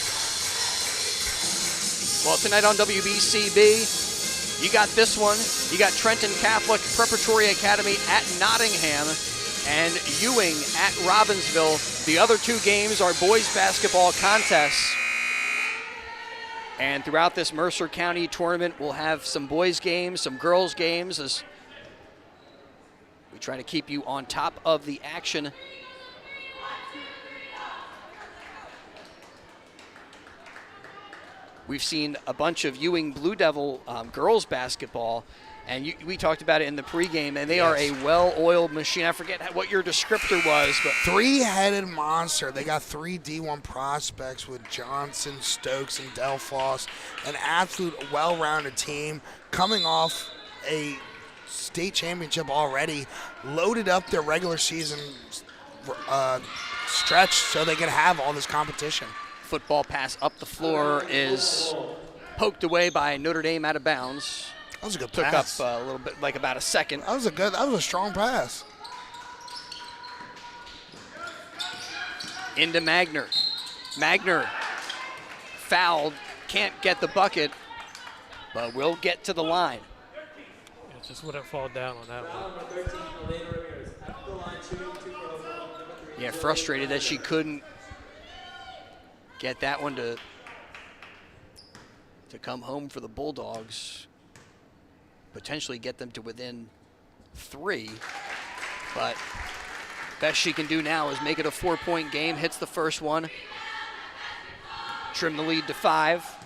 Well, tonight on WBCB, you got this one. You got Trenton Catholic Preparatory Academy at Nottingham and Ewing at Robbinsville. The other 2 games are boys basketball contests. And throughout this Mercer County tournament, we'll have some boys games, some girls games as we try to keep you on top of the action. We've seen a bunch of Ewing Blue Devil girls basketball, and we talked about it in the pregame, and they are a well-oiled machine. I forget what your descriptor was, but three-headed monster. They got 3 D1 prospects with Johnson, Stokes, and Delphos. An absolute well-rounded team coming off a state championship already, loaded up their regular season stretch so they can have all this competition. Football pass up the floor is poked away by Notre Dame out of bounds. That was a good Took pass. up a little bit, like about a second. That was a strong pass. Into Magner. Magner fouled, can't get the bucket, but will get to the line. It just wouldn't fall down on that one. Yeah, frustrated that she couldn't get that one to come home for the Bulldogs. Potentially get them to within 3. But best she can do now is make it a 4-point game. Hits the first one. Trim the lead to 5.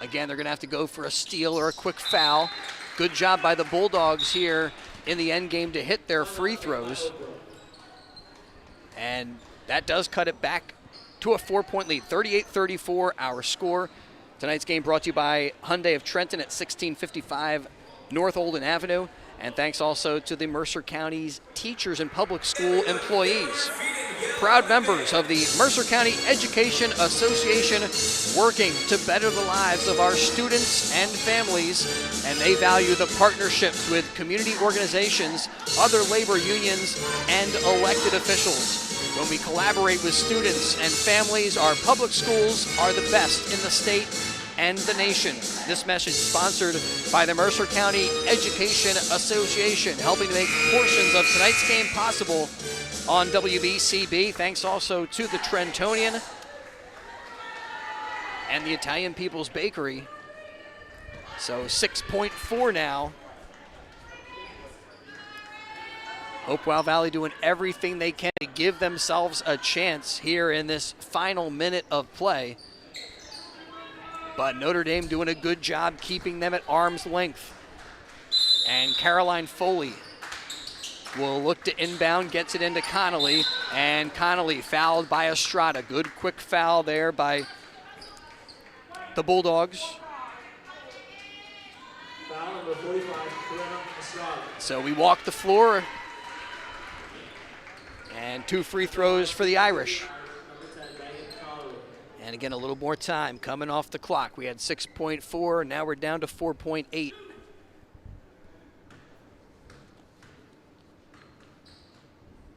Again, they're going to have to go for a steal or a quick foul. Good job by the Bulldogs here in the end game to hit their free throws. And that does cut it back to a 4-point lead. 38-34 our score. Tonight's game brought to you by Hyundai of Trenton at 1655 North Olden Avenue. And thanks also to the Mercer County's teachers and public school employees. Proud members of the Mercer County Education Association, working to better the lives of our students and families, and they value the partnerships with community organizations, other labor unions, and elected officials. When we collaborate with students and families, our public schools are the best in the state and the nation. This message sponsored by the Mercer County Education Association, helping to make portions of tonight's game possible on WBCB. Thanks also to the Trentonian and the Italian People's Bakery. So 6.4 now. Hopewell Valley doing everything they can to give themselves a chance here in this final minute of play. But Notre Dame doing a good job keeping them at arm's length. And Caroline Foley will look to inbound, gets it into Connolly, and Connolly fouled by Estrada. Good quick foul there by the Bulldogs. Foul number 45, Corona Estrada. So we walk the floor, and 2 free throws for the Irish. And again, a little more time coming off the clock. We had 6.4, now we're down to 4.8.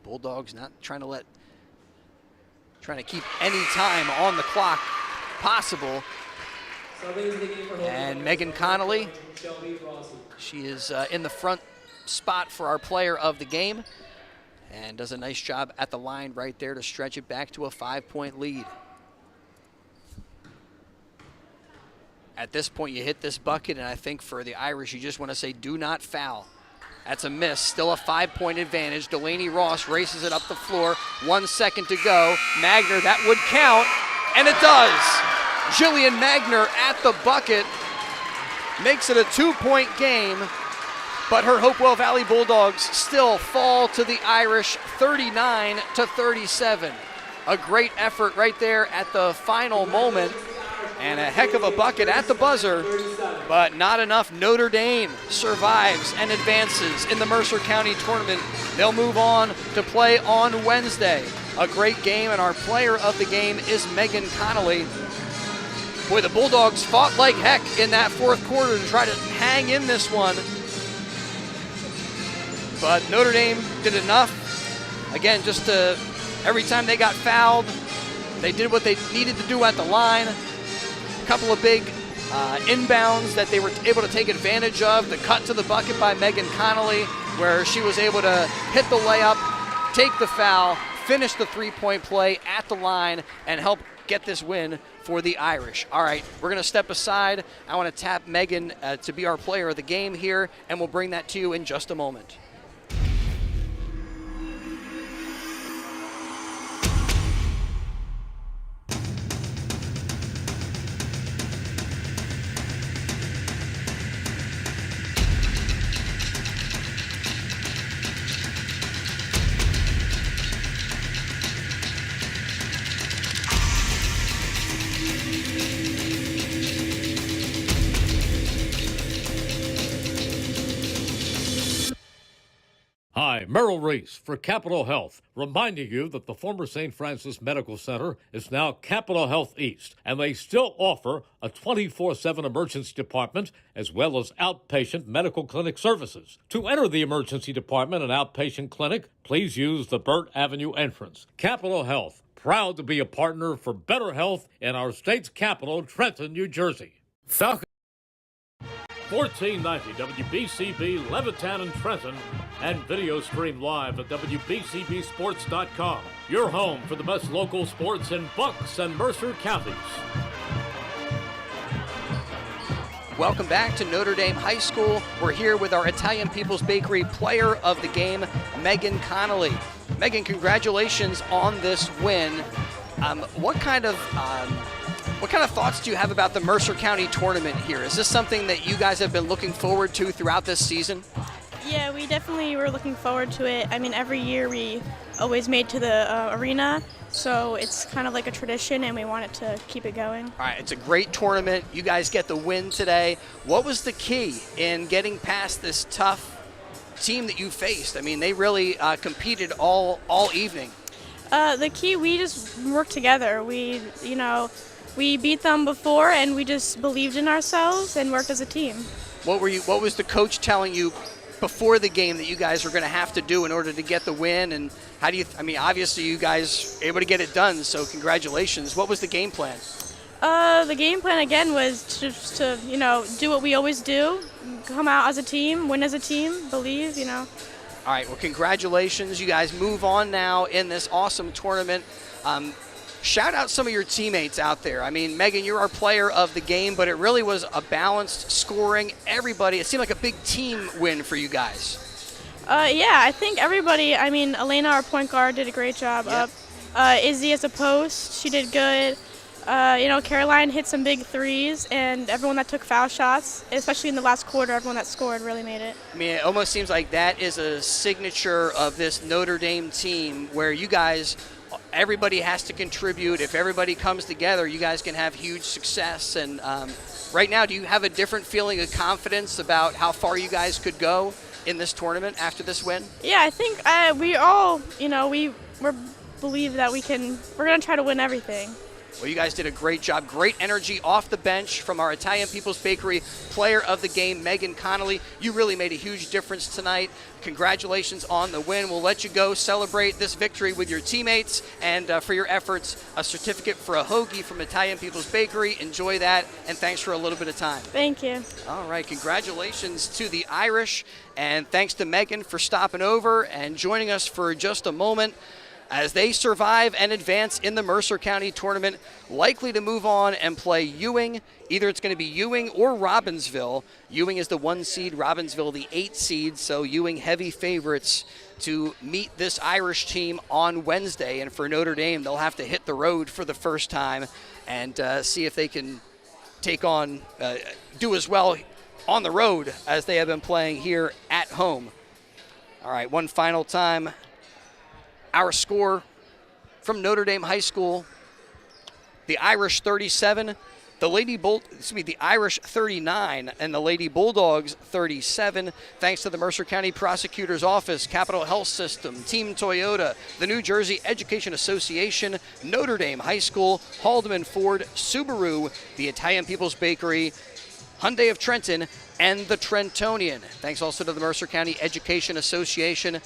Bulldogs not trying to keep any time on the clock possible. And Megan Connolly, she is in the front spot for our player of the game, and does a nice job at the line right there to stretch it back to a 5-point lead. At this point, you hit this bucket, and I think for the Irish, you just want to say, do not foul. That's a miss, still a 5-point advantage. Delaney Ross races it up the floor, 1 second to go. Magner, that would count, and it does. Jillian Magner at the bucket, makes it a 2-point game, but her Hopewell Valley Bulldogs still fall to the Irish 39-37. A great effort right there at the final moment, and a heck of a bucket at the buzzer, but not enough. Notre Dame survives and advances in the Mercer County tournament. They'll move on to play on Wednesday. A great game, and our player of the game is Megan Connolly. Boy, the Bulldogs fought like heck in that fourth quarter to try to hang in this one, but Notre Dame did enough. Again, just to, every time they got fouled, they did what they needed to do at the line. Couple of big inbounds that they were able to take advantage of. The cut to the bucket by Megan Connolly, where she was able to hit the layup, take the foul, finish the 3-point play at the line, and help get this win for the Irish. All right, we're going to step aside. I want to tap Megan to be our player of the game here, and we'll bring that to you in just a moment. Hi, Merrill Reese for Capital Health, reminding you that the former St. Francis Medical Center is now Capital Health East, and they still offer a 24/7 emergency department as well as outpatient medical clinic services. To enter the emergency department and outpatient clinic, please use the Burt Avenue entrance. Capital Health, proud to be a partner for better health in our state's capital, Trenton, New Jersey. Falcon 1490 WBCB, Levittown and Trenton, and video stream live at WBCBsports.com. Your home for the best local sports in Bucks and Mercer counties. Welcome back to Notre Dame High School. We're here with our Italian People's Bakery player of the game, Megan Connolly. Megan, congratulations on this win. What kind of thoughts do you have about the Mercer County tournament here? Is this something that you guys have been looking forward to throughout this season? Yeah, we definitely were looking forward to it. I mean, every year we always made to the arena, so it's kind of like a tradition, and we wanted to keep it going. All right, it's a great tournament. You guys get the win today. What was the key in getting past this tough team that you faced? I mean, they really competed all evening. The key, we just worked together. We beat them before, and we just believed in ourselves and worked as a team. What was the coach telling you before the game that you guys were going to have to do in order to get the win? And how do you? Obviously you guys were able to get it done. So congratulations. What was the game plan? The game plan again was just to do what we always do, come out as a team, win as a team, believe. All right. Well, congratulations. You guys move on now in this awesome tournament. Shout out some of your teammates out there. I mean, Megan, you're our player of the game, but it really was a balanced scoring. Everybody, it seemed like a big team win for you guys. Yeah, I think everybody, Elena, our point guard, did a great job up. Izzy as a post, she did good. Caroline hit some big threes, and everyone that took foul shots, especially in the last quarter, everyone that scored really made it. I mean, it almost seems like that is a signature of this Notre Dame team where you guys, everybody has to contribute. If everybody comes together, you guys can have huge success. And right now, do you have a different feeling of confidence about how far you guys could go in this tournament after this win? Yeah, I think we all, we believe that we're going to try to win everything. Well, you guys did a great job. Great energy off the bench from our Italian People's Bakery player of the game, Megan Connolly. You really made a huge difference tonight. Congratulations on the win. We'll let you go celebrate this victory with your teammates, and for your efforts, a certificate for a hoagie from Italian People's Bakery. Enjoy that, and thanks for a little bit of time. Thank you. All right, congratulations to the Irish, and thanks to Megan for stopping over and joining us for just a moment as they survive and advance in the Mercer County tournament, likely to move on and play Ewing. Either it's going to be Ewing or Robbinsville. Ewing is the 1 seed, Robbinsville the 8 seed, so Ewing heavy favorites to meet this Irish team on Wednesday. And for Notre Dame, they'll have to hit the road for the first time and see if they can do as well on the road as they have been playing here at home. All right, one final time. Our score from Notre Dame High School: the Irish 37, the Irish 39, and the Lady Bulldogs 37. Thanks to the Mercer County Prosecutor's Office, Capital Health System, Team Toyota, the New Jersey Education Association, Notre Dame High School, Haldeman Ford, Subaru, the Italian People's Bakery, Hyundai of Trenton, and the Trentonian. Thanks also to the Mercer County Education Association.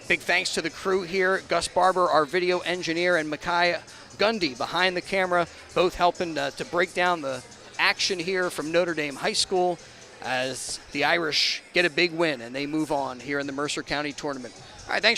Big thanks to the crew here, Gus Barber, our video engineer, and Makai Gundy behind the camera, both helping to break down the action here from Notre Dame High School as the Irish get a big win and they move on here in the Mercer County tournament. All right, thanks.